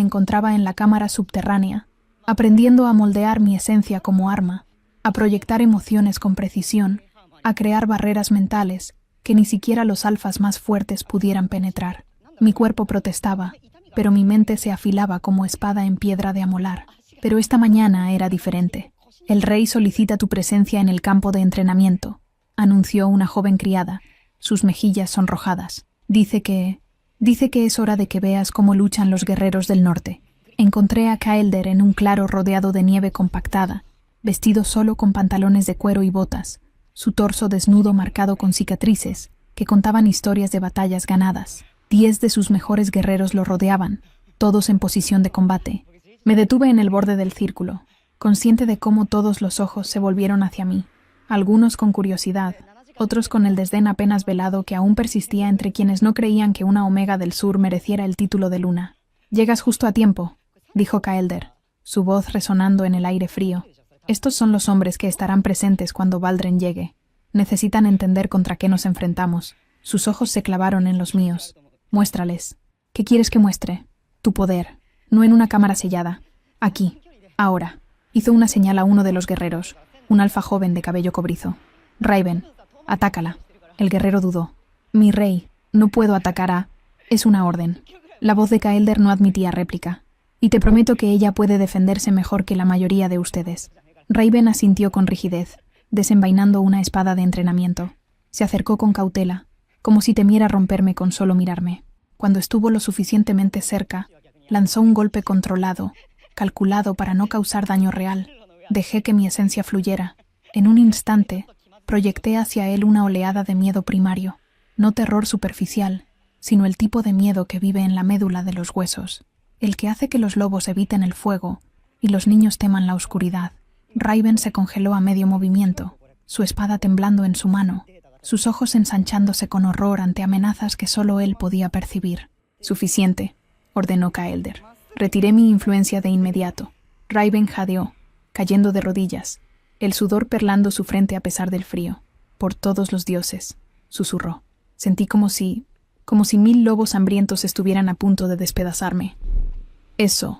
encontraba en la cámara subterránea, aprendiendo a moldear mi esencia como arma, a proyectar emociones con precisión, a crear barreras mentales que ni siquiera los alfas más fuertes pudieran penetrar. Mi cuerpo protestaba, pero mi mente se afilaba como espada en piedra de amolar. Pero esta mañana era diferente. El rey solicita tu presencia en el campo de entrenamiento, anunció una joven criada, sus mejillas sonrojadas. Dice que es hora de que veas cómo luchan los guerreros del norte. Encontré a Kaelder en un claro rodeado de nieve compactada, vestido solo con pantalones de cuero y botas, su torso desnudo marcado con cicatrices que contaban historias de batallas ganadas. 10 de sus mejores guerreros lo rodeaban, todos en posición de combate. Me detuve en el borde del círculo, consciente de cómo todos los ojos se volvieron hacia mí, algunos con curiosidad, otros con el desdén apenas velado que aún persistía entre quienes no creían que una Omega del Sur mereciera el título de luna. «Llegas justo a tiempo», dijo Kaelder, su voz resonando en el aire frío. «Estos son los hombres que estarán presentes cuando Valdren llegue. Necesitan entender contra qué nos enfrentamos». Sus ojos se clavaron en los míos. «Muéstrales». «¿Qué quieres que muestre?» «Tu poder. No en una cámara sellada. Aquí. Ahora». Hizo una señal a uno de los guerreros, un alfa joven de cabello cobrizo. «Raven, atácala». El guerrero dudó. «Mi rey, no puedo atacar a...» «Es una orden». La voz de Kaelder no admitía réplica. «Y te prometo que ella puede defenderse mejor que la mayoría de ustedes». Raven asintió con rigidez, desenvainando una espada de entrenamiento. Se acercó con cautela, como si temiera romperme con solo mirarme. Cuando estuvo lo suficientemente cerca, lanzó un golpe controlado, calculado para no causar daño real. Dejé que mi esencia fluyera. En un instante, proyecté hacia él una oleada de miedo primario, no terror superficial, sino el tipo de miedo que vive en la médula de los huesos, el que hace que los lobos eviten el fuego y los niños teman la oscuridad. Raven se congeló a medio movimiento, su espada temblando en su mano, sus ojos ensanchándose con horror ante amenazas que solo él podía percibir. «Suficiente», ordenó Kaelder. Retiré mi influencia de inmediato. Raven jadeó, cayendo de rodillas, el sudor perlando su frente a pesar del frío. «Por todos los dioses», susurró. Sentí como si 1000 lobos hambrientos estuvieran a punto de despedazarme. «Eso»,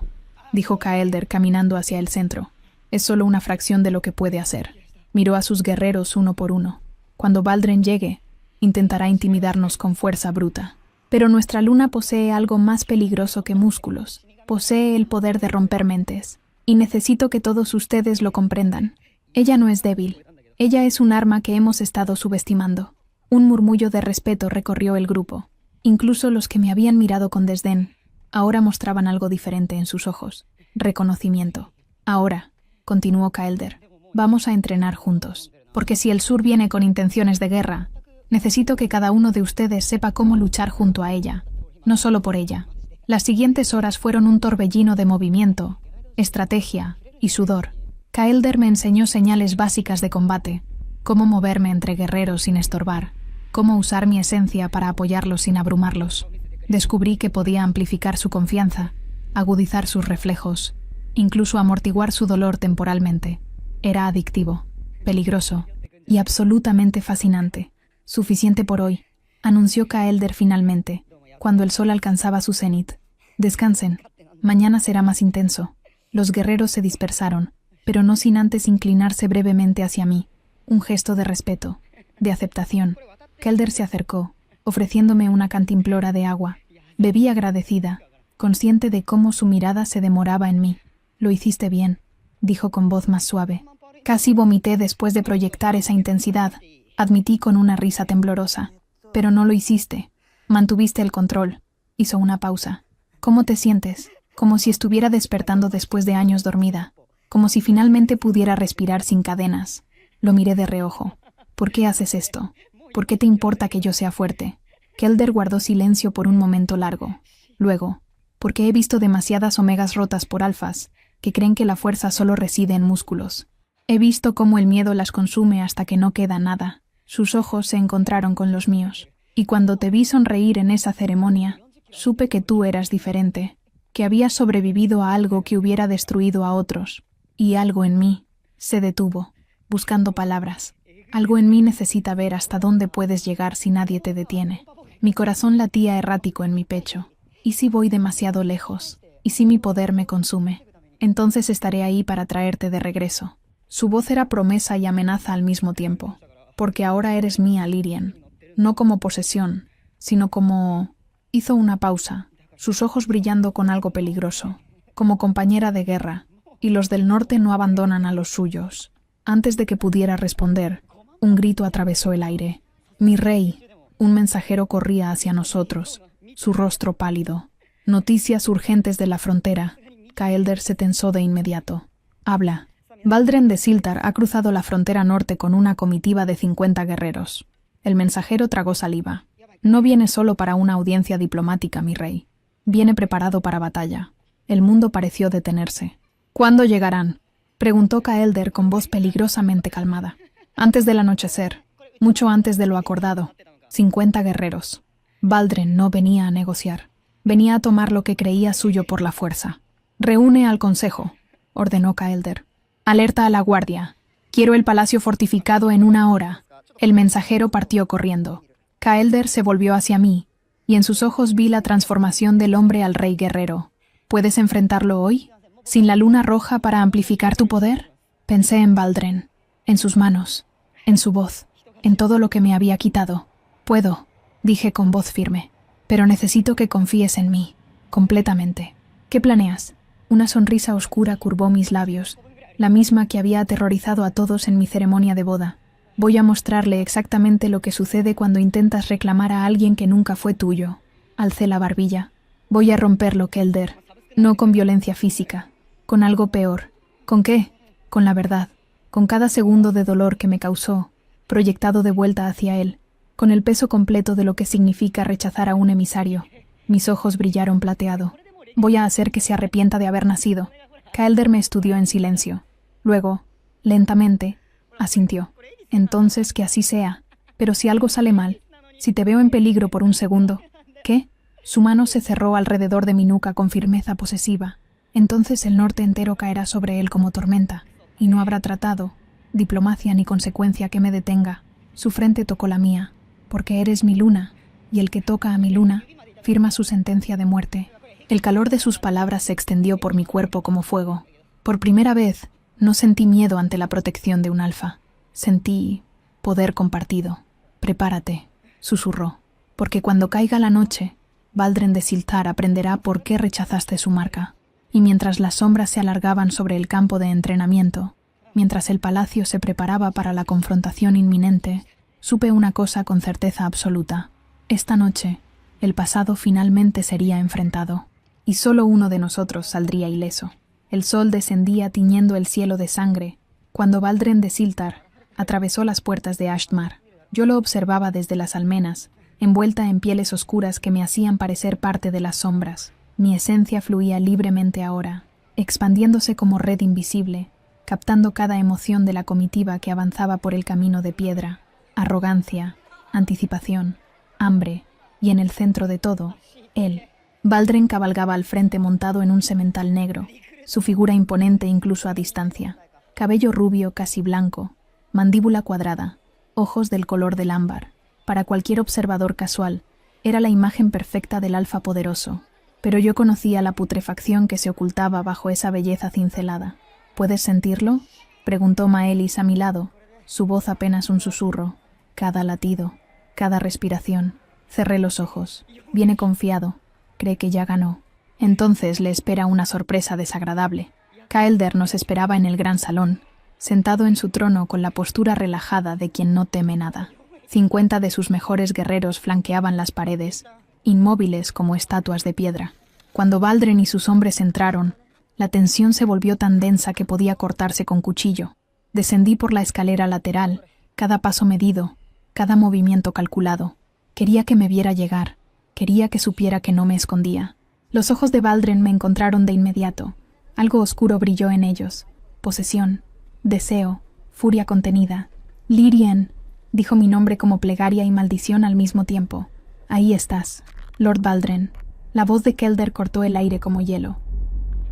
dijo Kaelder caminando hacia el centro, «es solo una fracción de lo que puede hacer». Miró a sus guerreros uno por uno. «Cuando Valdren llegue, intentará intimidarnos con fuerza bruta. Pero nuestra luna posee algo más peligroso que músculos. Posee el poder de romper mentes. Y necesito que todos ustedes lo comprendan. Ella no es débil. Ella es un arma que hemos estado subestimando». Un murmullo de respeto recorrió el grupo. Incluso los que me habían mirado con desdén, ahora mostraban algo diferente en sus ojos. Reconocimiento. «Ahora», continuó Kaelder, «vamos a entrenar juntos. Porque si el sur viene con intenciones de guerra, necesito que cada uno de ustedes sepa cómo luchar junto a ella. No solo por ella». Las siguientes horas fueron un torbellino de movimiento, estrategia y sudor. Kaelder me enseñó señales básicas de combate, cómo moverme entre guerreros sin estorbar, cómo usar mi esencia para apoyarlos sin abrumarlos. Descubrí que podía amplificar su confianza, agudizar sus reflejos, incluso amortiguar su dolor temporalmente. Era adictivo, peligroso y absolutamente fascinante. «Suficiente por hoy», anunció Kaelder finalmente, cuando el sol alcanzaba su cenit. «Descansen. Mañana será más intenso». Los guerreros se dispersaron, pero no sin antes inclinarse brevemente hacia mí. Un gesto de respeto, de aceptación. Kaelder se acercó, ofreciéndome una cantimplora de agua. Bebí agradecida, consciente de cómo su mirada se demoraba en mí. «Lo hiciste bien», dijo con voz más suave. «Casi vomité después de proyectar esa intensidad», admití con una risa temblorosa. «Pero no lo hiciste. Mantuviste el control». Hizo una pausa. «¿Cómo te sientes?» Como si estuviera despertando después de años dormida. Como si finalmente pudiera respirar sin cadenas. Lo miré de reojo. «¿Por qué haces esto? ¿Por qué te importa que yo sea fuerte?» Kelder guardó silencio por un momento largo. Luego, porque he visto demasiadas omegas rotas por alfas, que creen que la fuerza solo reside en músculos. He visto cómo el miedo las consume hasta que no queda nada. Sus ojos se encontraron con los míos. Y cuando te vi sonreír en esa ceremonia, supe que tú eras diferente, que habías sobrevivido a algo que hubiera destruido a otros. Y algo en mí se detuvo, buscando palabras. Algo en mí necesita ver hasta dónde puedes llegar si nadie te detiene. Mi corazón latía errático en mi pecho. ¿Y si voy demasiado lejos? ¿Y si mi poder me consume? Entonces estaré ahí para traerte de regreso. Su voz era promesa y amenaza al mismo tiempo. Porque ahora eres mía, Lyrien. No como posesión, sino como... Hizo una pausa, sus ojos brillando con algo peligroso. Como compañera de guerra. Y los del norte no abandonan a los suyos. Antes de que pudiera responder, un grito atravesó el aire. «Mi rey». Un mensajero corría hacia nosotros, su rostro pálido. Noticias urgentes de la frontera. Kaelder se tensó de inmediato. «Habla». Baldren de Siltar ha cruzado la frontera norte con una comitiva de 50 guerreros. El mensajero tragó saliva. «No viene solo para una audiencia diplomática, mi rey. Viene preparado para batalla». El mundo pareció detenerse. «¿Cuándo llegarán?», preguntó Kaelder con voz peligrosamente calmada. «Antes del anochecer, mucho antes de lo acordado. 50 guerreros». Baldren no venía a negociar. Venía a tomar lo que creía suyo por la fuerza. «Reúne al consejo», ordenó Kaelder. «Alerta a la guardia. Quiero el palacio fortificado en 1 hora». El mensajero partió corriendo. Kaelder se volvió hacia mí, y en sus ojos vi la transformación del hombre al rey guerrero. «¿Puedes enfrentarlo hoy? ¿Sin la luna roja para amplificar tu poder?». Pensé en Baldren, en sus manos, en su voz, en todo lo que me había quitado. «Puedo», dije con voz firme, «pero necesito que confíes en mí, completamente». «¿Qué planeas?». Una sonrisa oscura curvó mis labios, la misma que había aterrorizado a todos en mi ceremonia de boda. «Voy a mostrarle exactamente lo que sucede cuando intentas reclamar a alguien que nunca fue tuyo». Alcé la barbilla. «Voy a romperlo, Kelder. No con violencia física, con algo peor». «¿Con qué?». «Con la verdad, con cada segundo de dolor que me causó, proyectado de vuelta hacia él, con el peso completo de lo que significa rechazar a un emisario». Mis ojos brillaron plateado. «Voy a hacer que se arrepienta de haber nacido». Kaelder me estudió en silencio. Luego, lentamente, asintió. «Entonces que así sea. Pero si algo sale mal, si te veo en peligro por un segundo». «¿Qué?». Su mano se cerró alrededor de mi nuca con firmeza posesiva. «Entonces el norte entero caerá sobre él como tormenta, y no habrá tratado, diplomacia ni consecuencia que me detenga». Su frente tocó la mía. «Porque eres mi luna, y el que toca a mi luna firma su sentencia de muerte». El calor de sus palabras se extendió por mi cuerpo como fuego. Por primera vez, no sentí miedo ante la protección de un alfa. Sentí poder compartido. «Prepárate», susurró, «porque cuando caiga la noche, Baldren de Siltar aprenderá por qué rechazaste su marca». Y mientras las sombras se alargaban sobre el campo de entrenamiento, mientras el palacio se preparaba para la confrontación inminente, supe una cosa con certeza absoluta. Esta noche, el pasado finalmente sería enfrentado, y solo uno de nosotros saldría ileso. El sol descendía tiñendo el cielo de sangre, cuando Baldren de Siltar atravesó las puertas de Ashtmar. Yo lo observaba desde las almenas, envuelta en pieles oscuras que me hacían parecer parte de las sombras. Mi esencia fluía libremente ahora, expandiéndose como red invisible, captando cada emoción de la comitiva que avanzaba por el camino de piedra. Arrogancia, anticipación, hambre, y en el centro de todo, él. Baldren cabalgaba al frente montado en un semental negro, su figura imponente incluso a distancia. Cabello rubio casi blanco, mandíbula cuadrada, ojos del color del ámbar. Para cualquier observador casual, era la imagen perfecta del alfa poderoso, pero yo conocía la putrefacción que se ocultaba bajo esa belleza cincelada. «¿Puedes sentirlo?», preguntó Maelis a mi lado, su voz apenas un susurro. Cada latido, cada respiración. Cerré los ojos. Viene confiado. Cree que ya ganó. Entonces le espera una sorpresa desagradable. Kaelder nos esperaba en el gran salón, sentado en su trono con la postura relajada de quien no teme nada. 50 de sus mejores guerreros flanqueaban las paredes, inmóviles como estatuas de piedra. Cuando Baldren y sus hombres entraron, la tensión se volvió tan densa que podía cortarse con cuchillo. Descendí por la escalera lateral, cada paso medido, cada movimiento calculado. Quería que me viera llegar. Quería que supiera que no me escondía. Los ojos de Baldren me encontraron de inmediato. Algo oscuro brilló en ellos. Posesión, deseo, furia contenida. «Lirien», dijo mi nombre como plegaria y maldición al mismo tiempo. «Ahí estás, Lord Baldren». La voz de Kelder cortó el aire como hielo.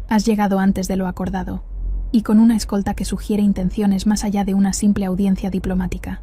«Has llegado antes de lo acordado, y con una escolta que sugiere intenciones más allá de una simple audiencia diplomática».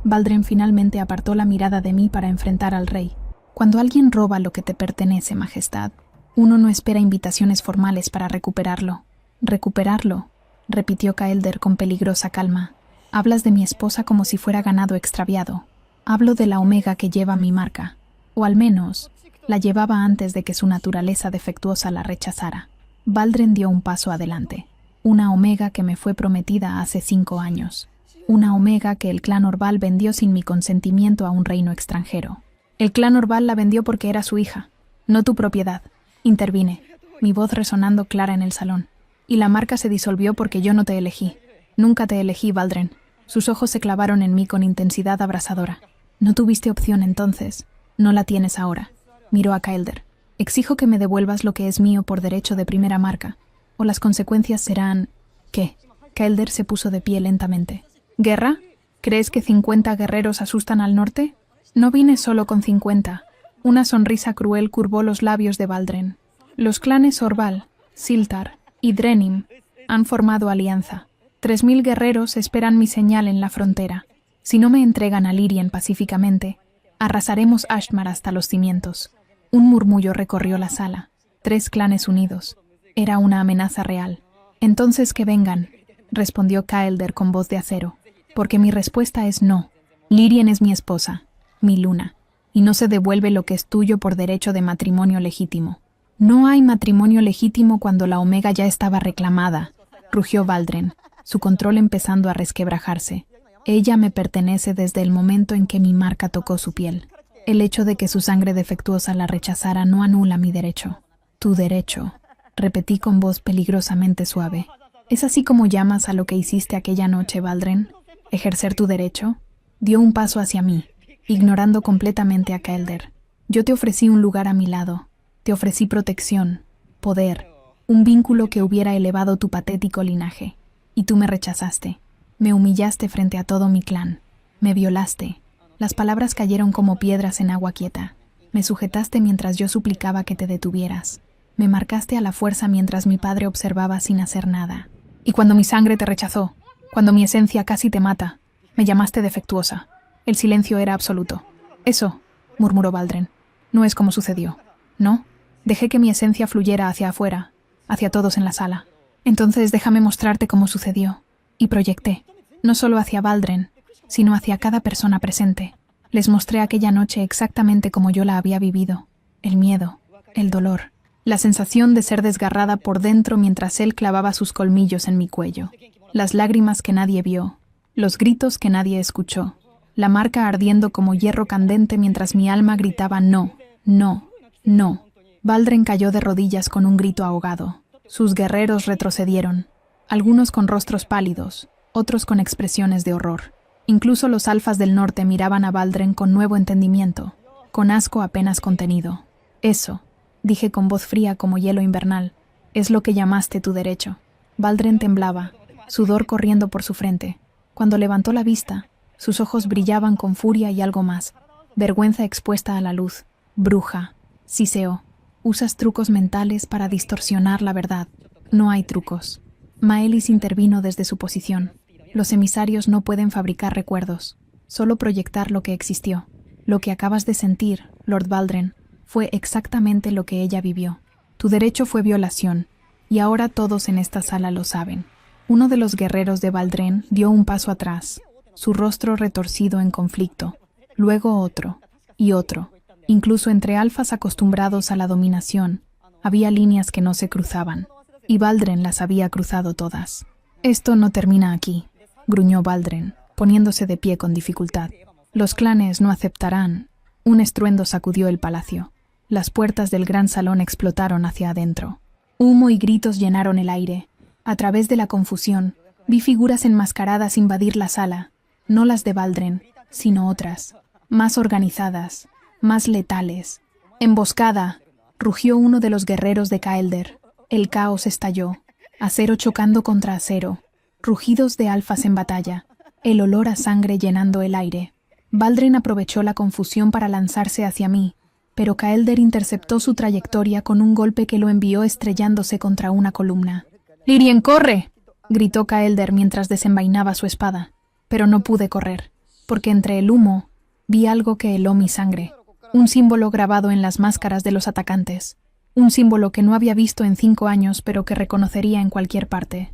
Baldren finalmente apartó la mirada de mí para enfrentar al rey. «Cuando alguien roba lo que te pertenece, Majestad, uno no espera invitaciones formales para recuperarlo». «Recuperarlo», repitió Kelder con peligrosa calma. «Hablas de mi esposa como si fuera ganado extraviado. Hablo de la omega que lleva mi marca, o al menos la llevaba antes de que su naturaleza defectuosa la rechazara». Baldren dio un paso adelante. «Una omega que me fue prometida hace 5 años. Una omega que el clan Orval vendió sin mi consentimiento a un reino extranjero». «El clan Orval la vendió porque era su hija, no tu propiedad», intervine, mi voz resonando clara en el salón. «Y la marca se disolvió porque yo no te elegí. Nunca te elegí, Baldren». Sus ojos se clavaron en mí con intensidad abrasadora. «No tuviste opción entonces. No la tienes ahora». Miró a Kelder. «Exijo que me devuelvas lo que es mío por derecho de primera marca, o las consecuencias serán...» «¿Qué?». Kelder se puso de pie lentamente. «¿Guerra? ¿Crees que 50 guerreros asustan al norte? No vine solo con 50. Una sonrisa cruel curvó los labios de Baldren. «Los clanes Orval, Siltar y Drenim han formado alianza. 3000 guerreros esperan mi señal en la frontera. Si no me entregan a Lirien pacíficamente, arrasaremos Ashmar hasta los cimientos». Un murmullo recorrió la sala. 3 clanes unidos. Era una amenaza real. «Entonces que vengan», respondió Kelder con voz de acero. «Porque mi respuesta es no. Lirien es mi esposa, mi luna, y no se devuelve lo que es tuyo por derecho de matrimonio legítimo». «No hay matrimonio legítimo cuando la omega ya estaba reclamada», rugió Baldren, su control empezando a resquebrajarse. «Ella me pertenece desde el momento en que mi marca tocó su piel. El hecho de que su sangre defectuosa la rechazara no anula mi derecho». «Tu derecho», repetí con voz peligrosamente suave. «¿Es así como llamas a lo que hiciste aquella noche, Baldren? ¿Ejercer tu derecho?». Dio un paso hacia mí, ignorando completamente a Kelder. «Yo te ofrecí un lugar a mi lado. Te ofrecí protección, poder, un vínculo que hubiera elevado tu patético linaje. Y tú me rechazaste. Me humillaste frente a todo mi clan. Me violaste». Las palabras cayeron como piedras en agua quieta. «Me sujetaste mientras yo suplicaba que te detuvieras. Me marcaste a la fuerza mientras mi padre observaba sin hacer nada. Y cuando mi sangre te rechazó, cuando mi esencia casi te mata, me llamaste defectuosa. El silencio era absoluto». «Eso», murmuró Baldren, «no es como sucedió. ¿No? Dejé que mi esencia fluyera hacia afuera, hacia todos en la sala. Entonces déjame mostrarte cómo sucedió». Y proyecté, no solo hacia Baldren, sino hacia cada persona presente. Les mostré aquella noche exactamente como yo la había vivido. El miedo, el dolor, la sensación de ser desgarrada por dentro mientras él clavaba sus colmillos en mi cuello. Las lágrimas que nadie vio, los gritos que nadie escuchó, la marca ardiendo como hierro candente mientras mi alma gritaba no, no, no. Baldren cayó de rodillas con un grito ahogado. Sus guerreros retrocedieron, algunos con rostros pálidos, otros con expresiones de horror. Incluso los alfas del norte miraban a Baldren con nuevo entendimiento, con asco apenas contenido. «Eso», dije con voz fría como hielo invernal, «es lo que llamaste tu derecho». Baldren temblaba, sudor corriendo por su frente. Cuando levantó la vista, sus ojos brillaban con furia y algo más. Vergüenza expuesta a la luz. «Bruja», siseó. «Usas trucos mentales para distorsionar la verdad». «No hay trucos». Maelis intervino desde su posición. «Los emisarios no pueden fabricar recuerdos, solo proyectar lo que existió. Lo que acabas de sentir, Lord Baldren, fue exactamente lo que ella vivió. Tu derecho fue violación, y ahora todos en esta sala lo saben». Uno de los guerreros de Baldren dio un paso atrás, su rostro retorcido en conflicto, luego otro, y otro. Incluso entre alfas acostumbrados a la dominación, había líneas que no se cruzaban, y Baldren las había cruzado todas. «Esto no termina aquí», gruñó Baldren, poniéndose de pie con dificultad. «Los clanes no aceptarán». Un estruendo sacudió el palacio. Las puertas del gran salón explotaron hacia adentro. Humo y gritos llenaron el aire. A través de la confusión, vi figuras enmascaradas invadir la sala, no las de Baldren, sino otras. más organizadas, más letales. «Emboscada», rugió uno de los guerreros de Kaelder. El caos estalló. Acero chocando contra acero. Rugidos de alfas en batalla. El olor a sangre llenando el aire. Baldren aprovechó la confusión para lanzarse hacia mí, pero Kaelder interceptó su trayectoria con un golpe que lo envió estrellándose contra una columna. «¡Lirien, corre!», gritó Kaelder mientras desenvainaba su espada. Pero no pude correr, porque entre el humo vi algo que heló mi sangre. Un símbolo grabado en las máscaras de los atacantes. Un símbolo que no había visto en 5 años, pero que reconocería en cualquier parte.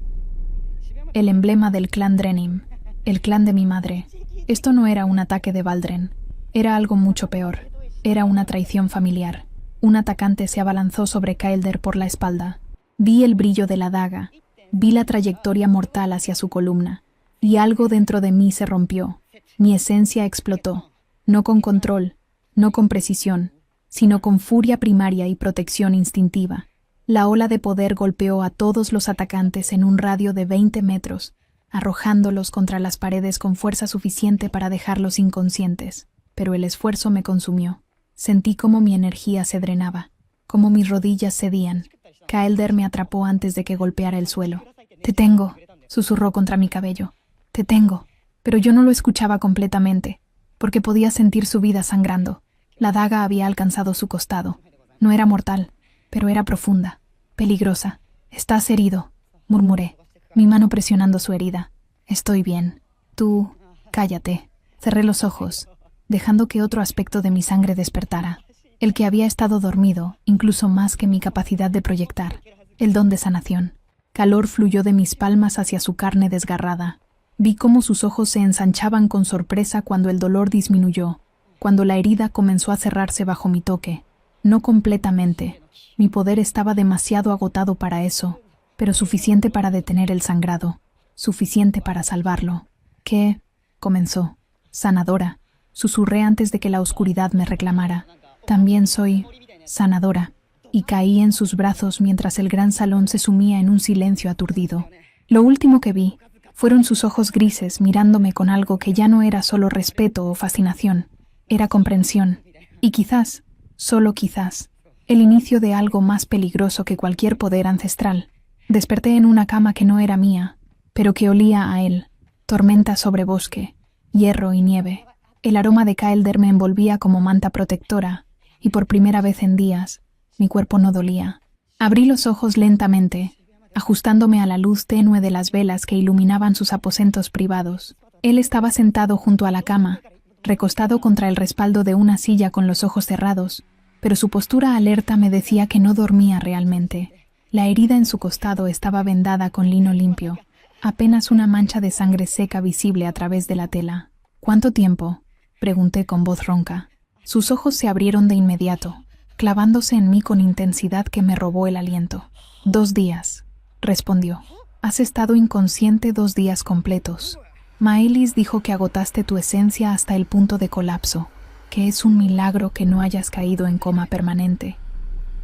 El emblema del clan Drenim. El clan de mi madre. Esto no era un ataque de Baldren. Era algo mucho peor. Era una traición familiar. Un atacante se abalanzó sobre Kaelder por la espalda. Vi el brillo de la daga. Vi la trayectoria mortal hacia su columna. Y algo dentro de mí se rompió. Mi esencia explotó. No con control, no con precisión, sino con furia primaria y protección instintiva. La ola de poder golpeó a todos los atacantes en un radio de 20 metros, arrojándolos contra las paredes con fuerza suficiente para dejarlos inconscientes. Pero el esfuerzo me consumió. Sentí cómo mi energía se drenaba, cómo mis rodillas cedían. Kaelder me atrapó antes de que golpeara el suelo. «Te tengo», susurró contra mi cabello. «Te tengo». Pero yo no lo escuchaba completamente, porque podía sentir su vida sangrando. La daga había alcanzado su costado. No era mortal, pero era profunda, peligrosa. «Estás herido», murmuré, mi mano presionando su herida. «Estoy bien. Tú, cállate». Cerré los ojos, dejando que otro aspecto de mi sangre despertara. El que había estado dormido, incluso más que mi capacidad de proyectar. El don de sanación. Calor fluyó de mis palmas hacia su carne desgarrada. Vi cómo sus ojos se ensanchaban con sorpresa cuando el dolor disminuyó, cuando la herida comenzó a cerrarse bajo mi toque. No completamente. Mi poder estaba demasiado agotado para eso, pero suficiente para detener el sangrado, suficiente para salvarlo. «¿Qué?» comenzó. «Sanadora», susurré antes de que la oscuridad me reclamara. «También soy sanadora», y caí en sus brazos mientras el gran salón se sumía en un silencio aturdido. Lo último que vi fueron sus ojos grises mirándome con algo que ya no era solo respeto o fascinación, era comprensión, y quizás, solo quizás, el inicio de algo más peligroso que cualquier poder ancestral. Desperté en una cama que no era mía, pero que olía a él, tormenta sobre bosque, hierro y nieve. El aroma de Kaelder me envolvía como manta protectora, y por primera vez en días, mi cuerpo no dolía. Abrí los ojos lentamente, ajustándome a la luz tenue de las velas que iluminaban sus aposentos privados. Él estaba sentado junto a la cama, recostado contra el respaldo de una silla con los ojos cerrados, pero su postura alerta me decía que no dormía realmente. La herida en su costado estaba vendada con lino limpio, apenas una mancha de sangre seca visible a través de la tela. «¿Cuánto tiempo?», pregunté con voz ronca. Sus ojos se abrieron de inmediato, clavándose en mí con intensidad que me robó el aliento. «2 días», respondió. «Has estado inconsciente 2 días completos. Maelis dijo que agotaste tu esencia hasta el punto de colapso, que es un milagro que no hayas caído en coma permanente».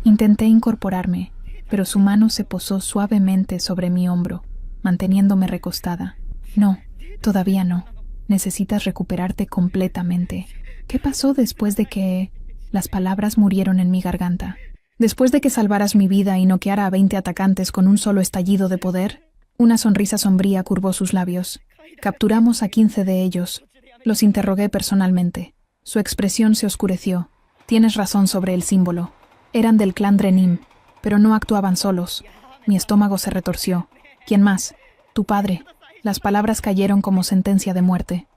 Intenté incorporarme, pero su mano se posó suavemente sobre mi hombro, manteniéndome recostada. «No, todavía no. Necesitas recuperarte completamente». «¿Qué pasó después de que...?» Las palabras murieron en mi garganta. «Después de que salvaras mi vida y noqueara a 20 atacantes con un solo estallido de poder». Una sonrisa sombría curvó sus labios. «Capturamos a 15 de ellos. Los interrogué personalmente». Su expresión se oscureció. «Tienes razón sobre el símbolo. Eran del clan Drenim, pero no actuaban solos». Mi estómago se retorció. «¿Quién más?» «Tu padre». Las palabras cayeron como sentencia de muerte.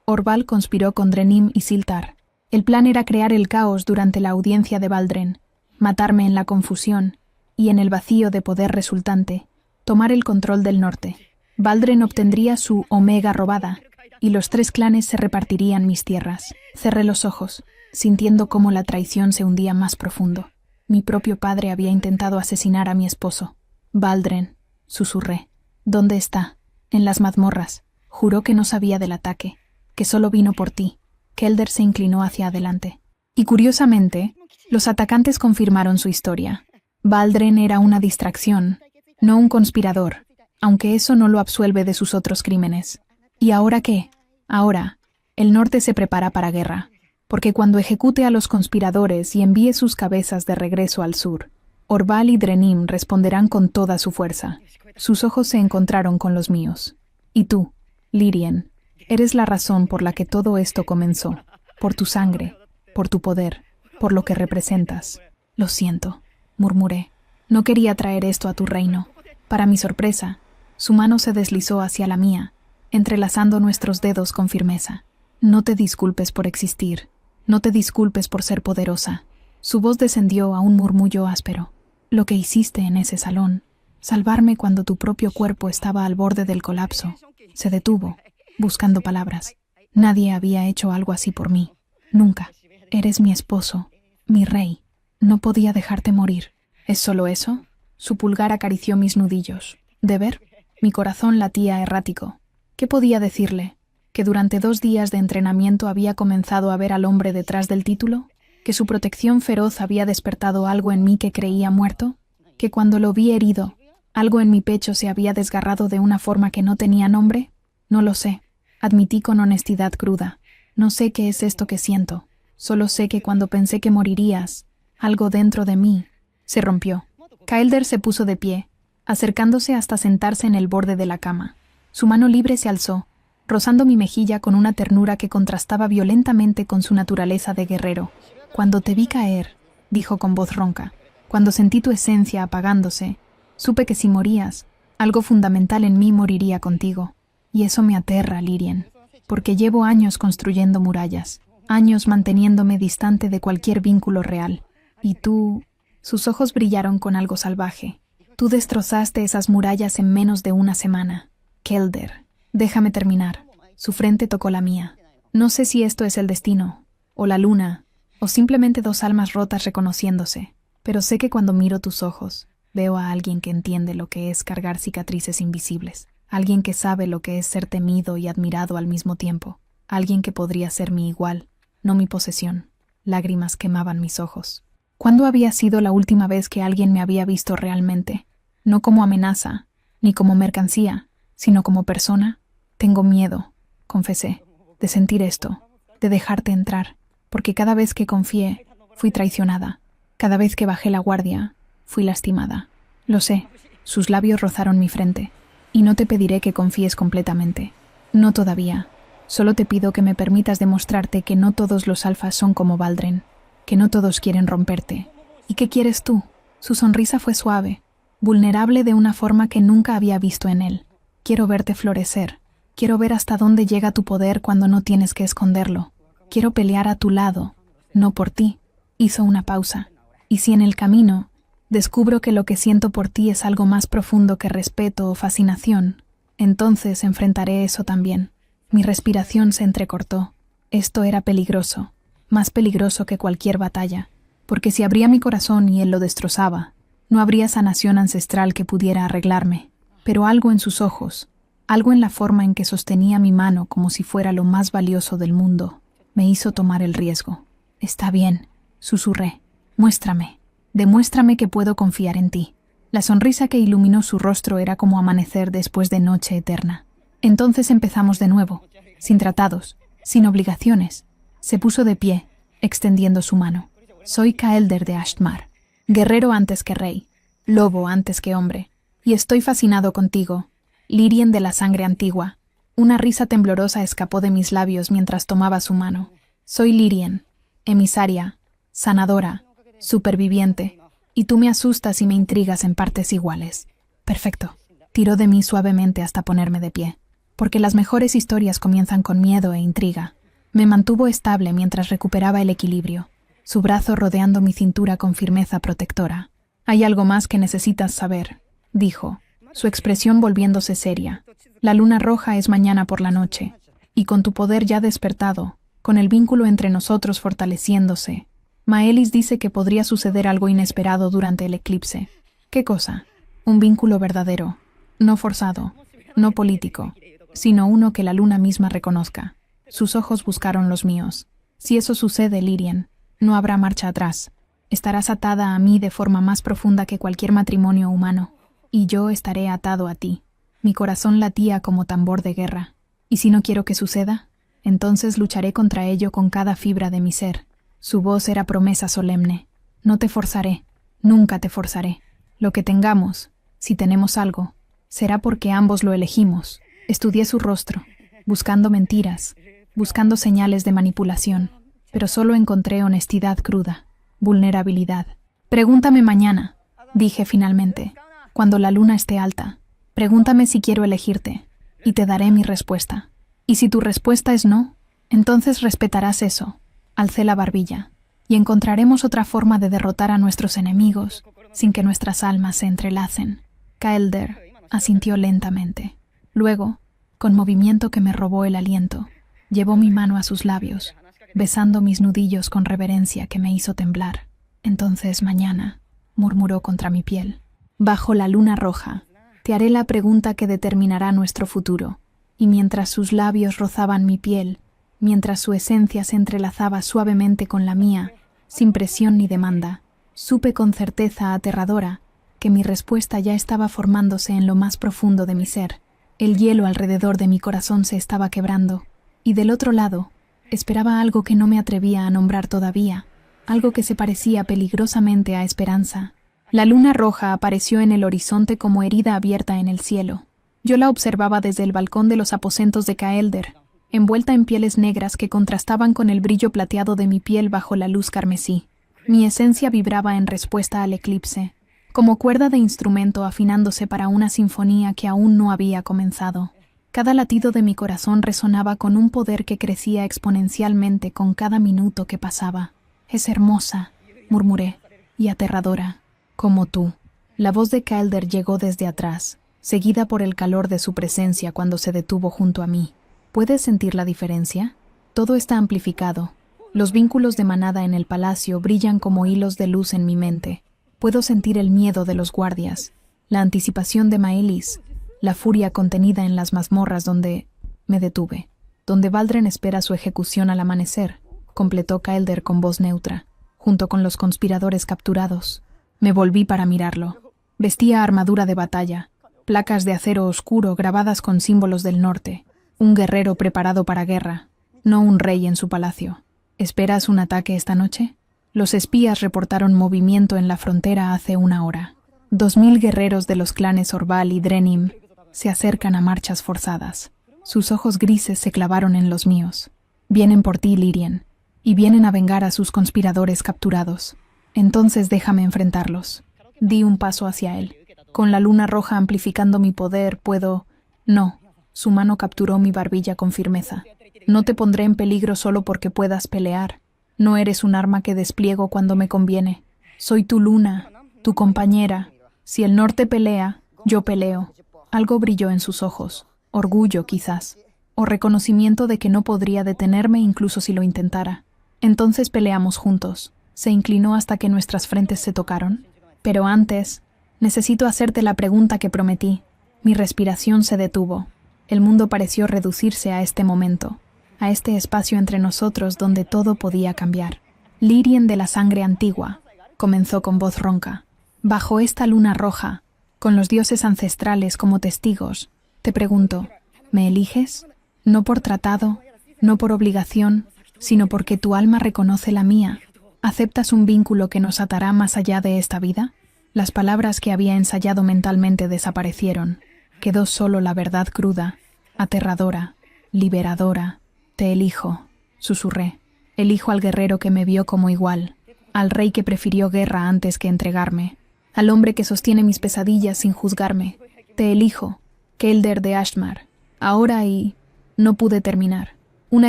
Orval conspiró con Drenim y Siltar. El plan era crear el caos durante la audiencia de Baldren, matarme en la confusión y, en el vacío de poder resultante, tomar el control del norte. Baldren obtendría su Omega robada, y los 3 clanes se repartirían mis tierras. Cerré los ojos, sintiendo cómo la traición se hundía más profundo. Mi propio padre había intentado asesinar a mi esposo. «Baldren», susurré. «¿Dónde está?» «En las mazmorras». Juró que no sabía del ataque, que solo vino por ti. Kelder se inclinó hacia adelante. Y curiosamente, los atacantes confirmaron su historia. Baldren era una distracción, no un conspirador, aunque eso no lo absuelve de sus otros crímenes. ¿Y ahora qué? Ahora, El norte se prepara para guerra, porque cuando ejecute a los conspiradores y envíe sus cabezas de regreso al sur, Orval y Drenim responderán con toda su fuerza. Sus ojos se encontraron con los míos. Y tú, Lyrien, eres la razón por la que todo esto comenzó. Por tu sangre, por tu poder, por lo que representas. Lo siento, murmuré. No quería traer esto a tu reino. Para mi sorpresa, su mano se deslizó hacia la mía, entrelazando nuestros dedos con firmeza. No te disculpes por existir. No te disculpes por ser poderosa. Su voz descendió a un murmullo áspero. Lo que hiciste en ese salón, salvarme cuando tu propio cuerpo estaba al borde del colapso. Se detuvo, buscando palabras. Nadie había hecho algo así por mí. Nunca. Eres mi esposo, mi rey. No podía dejarte morir. ¿Es solo eso? Su pulgar acarició mis nudillos. ¿Deber? Mi corazón latía errático. ¿Qué podía decirle? ¿Que durante 2 días de entrenamiento había comenzado a ver al hombre detrás del título? ¿Que su protección feroz había despertado algo en mí que creía muerto? ¿Que cuando lo vi herido, algo en mi pecho se había desgarrado de una forma que no tenía nombre? No lo sé. Admití con honestidad cruda. No sé qué es esto que siento. Solo sé que cuando pensé que morirías, algo dentro de mí se rompió. Kaelder se puso de pie, acercándose hasta sentarse en el borde de la cama. Su mano libre se alzó, rozando mi mejilla con una ternura que contrastaba violentamente con su naturaleza de guerrero. Cuando te vi caer, dijo con voz ronca, cuando sentí tu esencia apagándose, supe que si morías, algo fundamental en mí moriría contigo. Y eso me aterra, Lyrien, porque llevo años construyendo murallas, años manteniéndome distante de cualquier vínculo real. Y tú... Sus ojos brillaron con algo salvaje. Tú destrozaste esas murallas en menos de 1 semana. Kelder, déjame terminar. Su frente tocó la mía. No sé si esto es el destino, o la luna, o simplemente 2 almas rotas reconociéndose, pero sé que cuando miro tus ojos, veo a alguien que entiende lo que es cargar cicatrices invisibles, alguien que sabe lo que es ser temido y admirado al mismo tiempo, alguien que podría ser mi igual, no mi posesión. Lágrimas quemaban mis ojos. ¿Cuándo había sido la última vez que alguien me había visto realmente? No como amenaza, ni como mercancía, sino como persona. Tengo miedo, confesé, de sentir esto, de dejarte entrar, porque cada vez que confié, fui traicionada. Cada vez que bajé la guardia, fui lastimada. Lo sé, sus labios rozaron mi frente, y no te pediré que confíes completamente. No todavía. Solo te pido que me permitas demostrarte que no todos los alfas son como Valdren, que no todos quieren romperte. ¿Y qué quieres tú? Su sonrisa fue suave, vulnerable de una forma que nunca había visto en él. Quiero verte florecer. Quiero ver hasta dónde llega tu poder cuando no tienes que esconderlo. Quiero pelear a tu lado, no por ti. Hizo una pausa. Y si en el camino descubro que lo que siento por ti es algo más profundo que respeto o fascinación, entonces enfrentaré eso también. Mi respiración se entrecortó. Esto era peligroso, más peligroso que cualquier batalla, porque si abría mi corazón y él lo destrozaba, no habría sanación ancestral que pudiera arreglarme. Pero algo en sus ojos, algo en la forma en que sostenía mi mano como si fuera lo más valioso del mundo, me hizo tomar el riesgo. Está bien, susurré. Muéstrame. Demuéstrame que puedo confiar en ti. La sonrisa que iluminó su rostro era como amanecer después de noche eterna. Entonces empezamos de nuevo, sin tratados, sin obligaciones. Se puso de pie, extendiendo su mano. Soy Kaelder de Ashtmar, guerrero antes que rey, lobo antes que hombre, y estoy fascinado contigo, Lyrien de la sangre antigua. Una risa temblorosa escapó de mis labios mientras tomaba su mano. Soy Lyrien, emisaria, sanadora, superviviente, y tú me asustas y me intrigas en partes iguales. Perfecto. Tiró de mí suavemente hasta ponerme de pie, porque las mejores historias comienzan con miedo e intriga. Me mantuvo estable mientras recuperaba el equilibrio, su brazo rodeando mi cintura con firmeza protectora. Hay algo más que necesitas saber, dijo, su expresión volviéndose seria. La luna roja es mañana por la noche, y con tu poder ya despertado, con el vínculo entre nosotros fortaleciéndose, Maelis dice que podría suceder algo inesperado durante el eclipse. ¿Qué cosa? Un vínculo verdadero, no forzado, no político, sino uno que la luna misma reconozca. Sus ojos buscaron los míos. Si eso sucede, Lyrien, no habrá marcha atrás. Estarás atada a mí de forma más profunda que cualquier matrimonio humano, y yo estaré atado a ti. Mi corazón latía como tambor de guerra. ¿Y si no quiero que suceda? Entonces lucharé contra ello con cada fibra de mi ser. Su voz era promesa solemne. No te forzaré, nunca te forzaré. Lo que tengamos, si tenemos algo, será porque ambos lo elegimos. Estudié su rostro, buscando mentiras, buscando señales de manipulación, pero solo encontré honestidad cruda, vulnerabilidad. Pregúntame mañana, dije finalmente, cuando la luna esté alta. Pregúntame si quiero elegirte, y te daré mi respuesta. Y si tu respuesta es no, entonces respetarás eso. Alcé la barbilla, y encontraremos otra forma de derrotar a nuestros enemigos, sin que nuestras almas se entrelacen. Kael'der asintió lentamente. Luego, con movimiento que me robó el aliento, llevó mi mano a sus labios, besando mis nudillos con reverencia que me hizo temblar. Entonces mañana, murmuró contra mi piel, bajo la luna roja, te haré la pregunta que determinará nuestro futuro. Y mientras sus labios rozaban mi piel, mientras su esencia se entrelazaba suavemente con la mía, sin presión ni demanda, supe con certeza aterradora que mi respuesta ya estaba formándose en lo más profundo de mi ser. El hielo alrededor de mi corazón se estaba quebrando, y del otro lado, esperaba algo que no me atrevía a nombrar todavía, algo que se parecía peligrosamente a esperanza. La luna roja apareció en el horizonte como herida abierta en el cielo. Yo la observaba desde el balcón de los aposentos de Kael'der, envuelta en pieles negras que contrastaban con el brillo plateado de mi piel bajo la luz carmesí. Mi esencia vibraba en respuesta al eclipse, como cuerda de instrumento afinándose para una sinfonía que aún no había comenzado. Cada latido de mi corazón resonaba con un poder que crecía exponencialmente con cada minuto que pasaba. «Es hermosa», murmuré, «y aterradora, como tú». La voz de Kael'der llegó desde atrás, seguida por el calor de su presencia cuando se detuvo junto a mí. ¿Puedes sentir la diferencia? Todo está amplificado. Los vínculos de manada en el palacio brillan como hilos de luz en mi mente. Puedo sentir el miedo de los guardias, la anticipación de Maelis, la furia contenida en las mazmorras donde me detuve, donde Valdren espera su ejecución al amanecer, completó Kael'der con voz neutra, junto con los conspiradores capturados. Me volví para mirarlo. Vestía armadura de batalla, placas de acero oscuro grabadas con símbolos del norte, un guerrero preparado para guerra, no un rey en su palacio. ¿Esperas un ataque esta noche? Los espías reportaron movimiento en la frontera hace una hora. 2000 guerreros de los clanes Orval y Drenim se acercan a marchas forzadas. Sus ojos grises se clavaron en los míos. Vienen por ti, Lírien, y vienen a vengar a sus conspiradores capturados. Entonces déjame enfrentarlos. Di un paso hacia él. Con la luna roja amplificando mi poder, puedo... No. Su mano capturó mi barbilla con firmeza. No te pondré en peligro solo porque puedas pelear. No eres un arma que despliego cuando me conviene. Soy tu luna, tu compañera. Si el norte pelea, yo peleo. Algo brilló en sus ojos. Orgullo, quizás. O reconocimiento de que no podría detenerme incluso si lo intentara. Entonces peleamos juntos. Se inclinó hasta que nuestras frentes se tocaron. Pero antes... Necesito hacerte la pregunta que prometí. Mi respiración se detuvo. El mundo pareció reducirse a este momento, a este espacio entre nosotros donde todo podía cambiar. Lírien de la sangre antigua, comenzó con voz ronca. Bajo esta luna roja, con los dioses ancestrales como testigos, te pregunto, ¿me eliges? No por tratado, no por obligación, sino porque tu alma reconoce la mía. ¿Aceptas un vínculo que nos atará más allá de esta vida? Las palabras que había ensayado mentalmente desaparecieron. Quedó solo la verdad cruda, aterradora, liberadora. Te elijo, susurré. Elijo al guerrero que me vio como igual, al rey que prefirió guerra antes que entregarme, al hombre que sostiene mis pesadillas sin juzgarme. Te elijo, Kael'der de Ashmar. Ahora y... No pude terminar. Una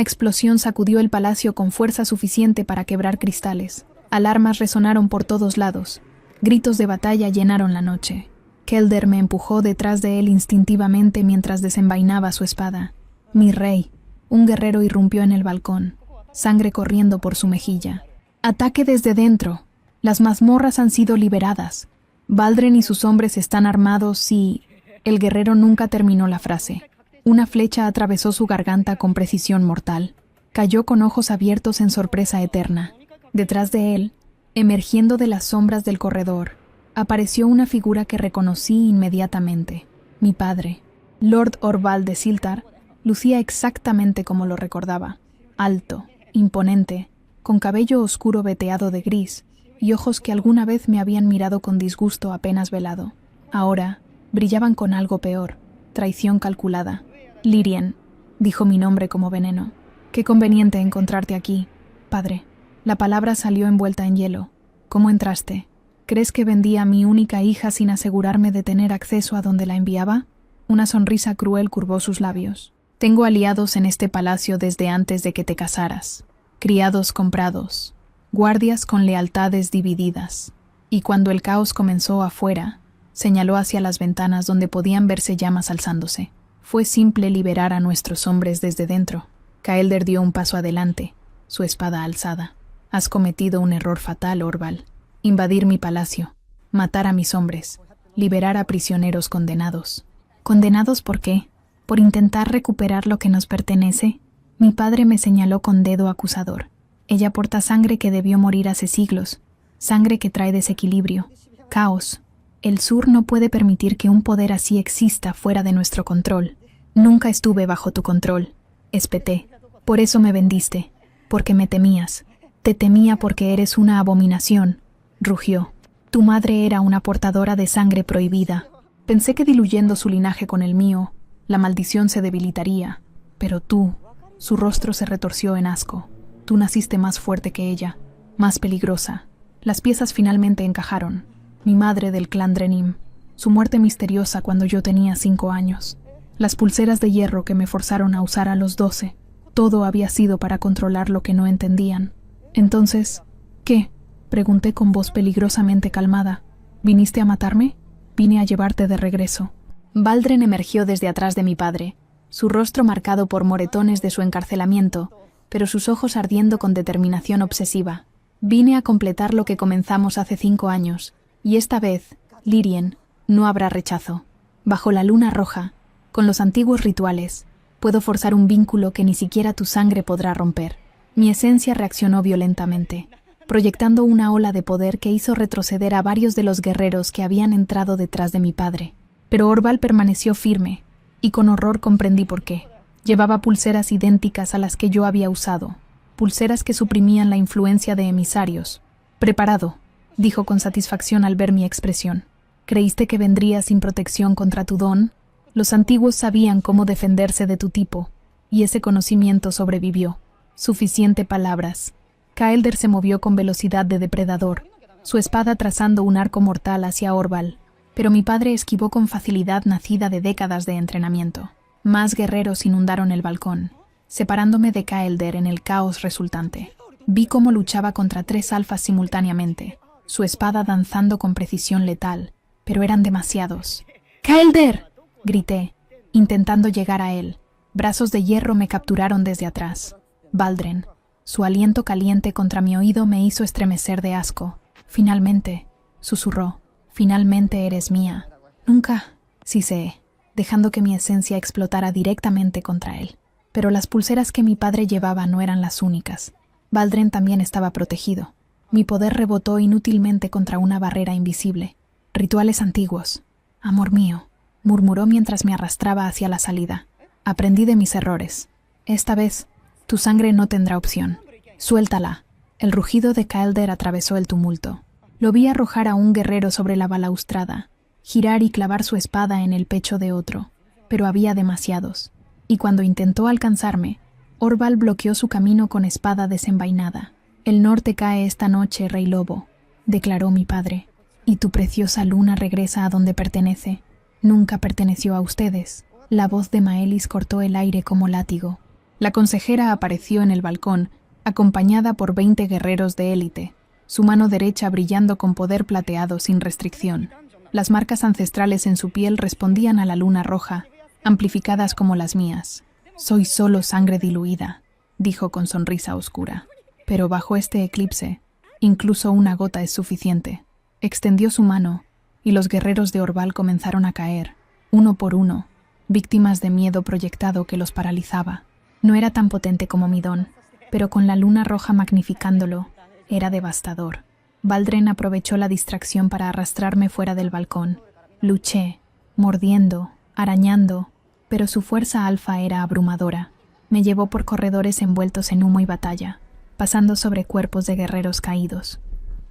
explosión sacudió el palacio con fuerza suficiente para quebrar cristales. Alarmas resonaron por todos lados. Gritos de batalla llenaron la noche. Kael'der me empujó detrás de él instintivamente mientras desenvainaba su espada. Mi rey, un guerrero irrumpió en el balcón, sangre corriendo por su mejilla. Ataque desde dentro. Las mazmorras han sido liberadas. Valdren y sus hombres están armados y... El guerrero nunca terminó la frase. Una flecha atravesó su garganta con precisión mortal. Cayó con ojos abiertos en sorpresa eterna. Detrás de él, emergiendo de las sombras del corredor, apareció una figura que reconocí inmediatamente. Mi padre, Lord Orval de Siltar, Lucía exactamente como lo recordaba, alto, imponente, con cabello oscuro veteado de gris y ojos que alguna vez me habían mirado con disgusto apenas velado. Ahora brillaban con algo peor, traición calculada. Lirien, dijo mi nombre como veneno. Qué conveniente encontrarte aquí, padre. La palabra salió envuelta en hielo. ¿Cómo entraste? ¿Crees que vendí a mi única hija sin asegurarme de tener acceso a donde la enviaba? Una sonrisa cruel curvó sus labios. Tengo aliados en este palacio desde antes de que te casaras. Criados comprados. Guardias con lealtades divididas. Y cuando el caos comenzó afuera, señaló hacia las ventanas donde podían verse llamas alzándose. Fue simple liberar a nuestros hombres desde dentro. Kaelder dio un paso adelante, su espada alzada. Has cometido un error fatal, Orval. Invadir mi palacio, matar a mis hombres, liberar a prisioneros condenados. ¿Condenados por qué? ¿Por intentar recuperar lo que nos pertenece? Mi padre me señaló con dedo acusador. Ella porta sangre que debió morir hace siglos, sangre que trae desequilibrio, caos. El sur no puede permitir que un poder así exista fuera de nuestro control. Nunca estuve bajo tu control, espeté. Por eso me vendiste, porque me temías. Te temía porque eres una abominación, rugió. Tu madre era una portadora de sangre prohibida. Pensé que diluyendo su linaje con el mío, la maldición se debilitaría. Pero tú, su rostro se retorció en asco. Tú naciste más fuerte que ella, más peligrosa. Las piezas finalmente encajaron. Mi madre del clan Drenim, su muerte misteriosa cuando yo tenía 5 años. Las pulseras de hierro que me forzaron a usar a los 12. Todo había sido para controlar lo que no entendían. Entonces, ¿qué? Pregunté con voz peligrosamente calmada. ¿Viniste a matarme? Vine a llevarte de regreso. Baldren emergió desde atrás de mi padre, su rostro marcado por moretones de su encarcelamiento, pero sus ojos ardiendo con determinación obsesiva. Vine a completar lo que comenzamos hace 5 años, y esta vez, Lirien, no habrá rechazo. Bajo la luna roja, con los antiguos rituales, puedo forzar un vínculo que ni siquiera tu sangre podrá romper. Mi esencia reaccionó violentamente, proyectando una ola de poder que hizo retroceder a varios de los guerreros que habían entrado detrás de mi padre. Pero Orval permaneció firme, y con horror comprendí por qué. Llevaba pulseras idénticas a las que yo había usado, pulseras que suprimían la influencia de emisarios. Preparado, dijo con satisfacción al ver mi expresión. ¿Creíste que vendría sin protección contra tu don? Los antiguos sabían cómo defenderse de tu tipo, y ese conocimiento sobrevivió. Suficiente palabras. Kaelder se movió con velocidad de depredador, su espada trazando un arco mortal hacia Orval, pero mi padre esquivó con facilidad nacida de décadas de entrenamiento. Más guerreros inundaron el balcón, separándome de Kaelder en el caos resultante. Vi cómo luchaba contra 3 alfas simultáneamente, su espada danzando con precisión letal, pero eran demasiados. ¡Kaelder!, grité, intentando llegar a él. Brazos de hierro me capturaron desde atrás. Baldren, su aliento caliente contra mi oído me hizo estremecer de asco. Finalmente, susurró, finalmente eres mía. Nunca, siseé, dejando que mi esencia explotara directamente contra él. Pero las pulseras que mi padre llevaba no eran las únicas. Baldren también estaba protegido. Mi poder rebotó inútilmente contra una barrera invisible. Rituales antiguos. Amor mío, murmuró mientras me arrastraba hacia la salida. Aprendí de mis errores. Esta vez, tu sangre no tendrá opción. Suéltala. El rugido de Kaelder atravesó el tumulto. Lo vi arrojar a un guerrero sobre la balaustrada, girar y clavar su espada en el pecho de otro, pero había demasiados. Y cuando intentó alcanzarme, Orval bloqueó su camino con espada desenvainada. El norte cae esta noche, rey lobo, declaró mi padre, y tu preciosa luna regresa a donde pertenece. Nunca perteneció a ustedes. La voz de Maelis cortó el aire como látigo. La consejera apareció en el balcón, acompañada por 20 guerreros de élite, su mano derecha brillando con poder plateado sin restricción. Las marcas ancestrales en su piel respondían a la luna roja, amplificadas como las mías. Soy solo sangre diluida, dijo con sonrisa oscura. Pero bajo este eclipse, incluso una gota es suficiente. Extendió su mano, y los guerreros de Orval comenzaron a caer, uno por uno, víctimas de miedo proyectado que los paralizaba. No era tan potente como mi don, pero con la luna roja magnificándolo, era devastador. Baldren aprovechó la distracción para arrastrarme fuera del balcón. Luché, mordiendo, arañando, pero su fuerza alfa era abrumadora. Me llevó por corredores envueltos en humo y batalla, pasando sobre cuerpos de guerreros caídos,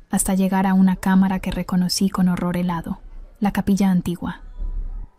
hasta llegar a una cámara que reconocí con horror helado, la capilla antigua,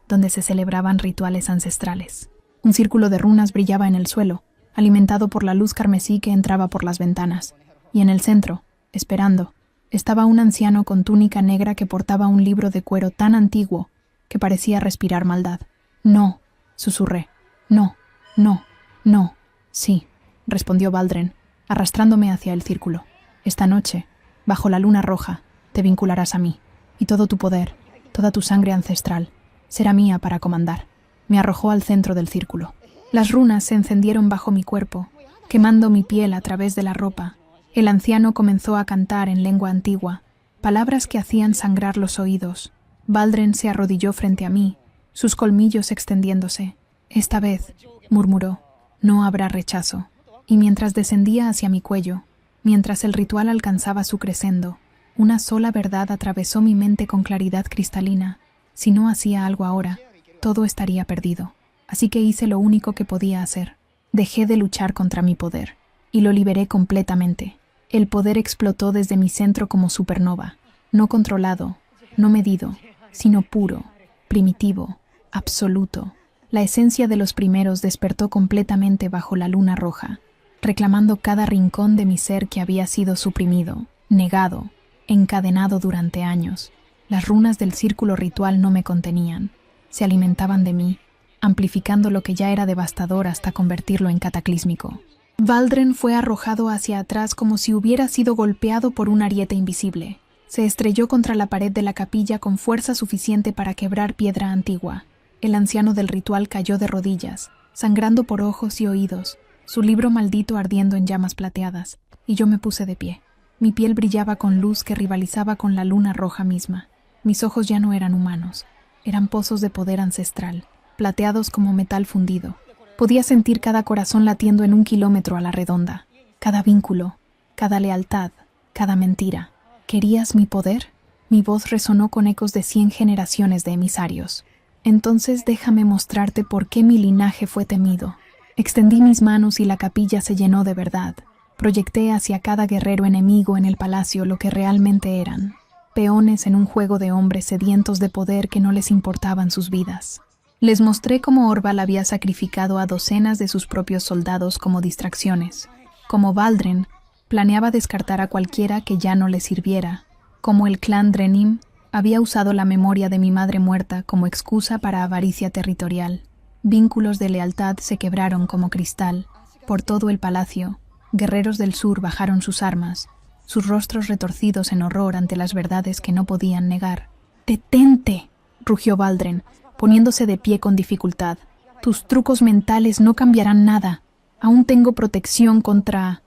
donde se celebraban rituales ancestrales. Un círculo de runas brillaba en el suelo, alimentado por la luz carmesí que entraba por las ventanas, y en el centro, esperando, estaba un anciano con túnica negra que portaba un libro de cuero tan antiguo que parecía respirar maldad. «No», susurré. «No, no, no». «Sí», respondió Valdren, arrastrándome hacia el círculo. «Esta noche, bajo la luna roja, te vincularás a mí, y todo tu poder, toda tu sangre ancestral, será mía para comandar». Me arrojó al centro del círculo. Las runas se encendieron bajo mi cuerpo, quemando mi piel a través de la ropa. El anciano comenzó a cantar en lengua antigua, palabras que hacían sangrar los oídos. Valdren se arrodilló frente a mí, sus colmillos extendiéndose. «Esta vez», murmuró, «no habrá rechazo». Y mientras descendía hacia mi cuello, mientras el ritual alcanzaba su crescendo, una sola verdad atravesó mi mente con claridad cristalina. Si no hacía algo ahora, todo estaría perdido. Así que hice lo único que podía hacer. Dejé de luchar contra mi poder, y lo liberé completamente. El poder explotó desde mi centro como supernova, no controlado, no medido, sino puro, primitivo, absoluto. La esencia de los primeros despertó completamente bajo la luna roja, reclamando cada rincón de mi ser que había sido suprimido, negado, encadenado durante años. Las runas del círculo ritual no me contenían, se alimentaban de mí, amplificando lo que ya era devastador hasta convertirlo en cataclísmico. Valdren fue arrojado hacia atrás como si hubiera sido golpeado por un ariete invisible. Se estrelló contra la pared de la capilla con fuerza suficiente para quebrar piedra antigua. El anciano del ritual cayó de rodillas, sangrando por ojos y oídos, su libro maldito ardiendo en llamas plateadas, y yo me puse de pie. Mi piel brillaba con luz que rivalizaba con la luna roja misma. Mis ojos ya no eran humanos, eran pozos de poder ancestral, plateados como metal fundido. Podía sentir cada corazón latiendo en 1 kilómetro a la redonda, cada vínculo, cada lealtad, cada mentira. ¿Querías mi poder? Mi voz resonó con ecos de 100 generaciones de emisarios. Entonces déjame mostrarte por qué mi linaje fue temido. Extendí mis manos y la capilla se llenó de verdad. Proyecté hacia cada guerrero enemigo en el palacio lo que realmente eran, peones en un juego de hombres sedientos de poder que no les importaban sus vidas. Les mostré cómo Orval había sacrificado a docenas de sus propios soldados como distracciones, cómo Valdren planeaba descartar a cualquiera que ya no le sirviera, cómo el clan Drenim había usado la memoria de mi madre muerta como excusa para avaricia territorial. Vínculos de lealtad se quebraron como cristal. Por todo el palacio, guerreros del sur bajaron sus armas, sus rostros retorcidos en horror ante las verdades que no podían negar. «¡Detente!», rugió Valdren, poniéndose de pie con dificultad. «Tus trucos mentales no cambiarán nada. Aún tengo protección contra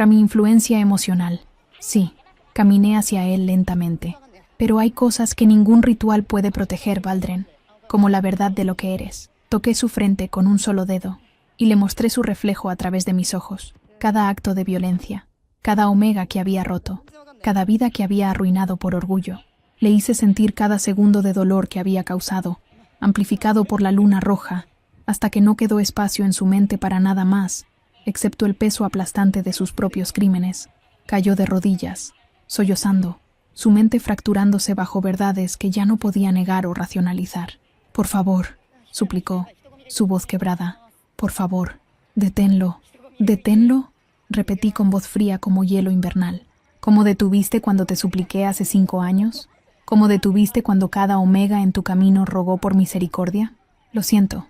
mi influencia emocional». Sí, caminé hacia él lentamente. «Pero hay cosas que ningún ritual puede proteger, Valdren, como la verdad de lo que eres». Toqué su frente con un solo dedo y le mostré su reflejo a través de mis ojos. Cada acto de violencia, cada omega que había roto, cada vida que había arruinado por orgullo. Le hice sentir cada segundo de dolor que había causado, amplificado por la luna roja, hasta que no quedó espacio en su mente para nada más, excepto el peso aplastante de sus propios crímenes. Cayó de rodillas, sollozando, su mente fracturándose bajo verdades que ya no podía negar o racionalizar. «Por favor», suplicó, su voz quebrada. «Por favor, deténlo». «¿Deténlo?», repetí con voz fría como hielo invernal. «¿Cómo detuviste cuando te supliqué hace 5 años? ¿Cómo detuviste cuando cada omega en tu camino rogó por misericordia? Lo siento,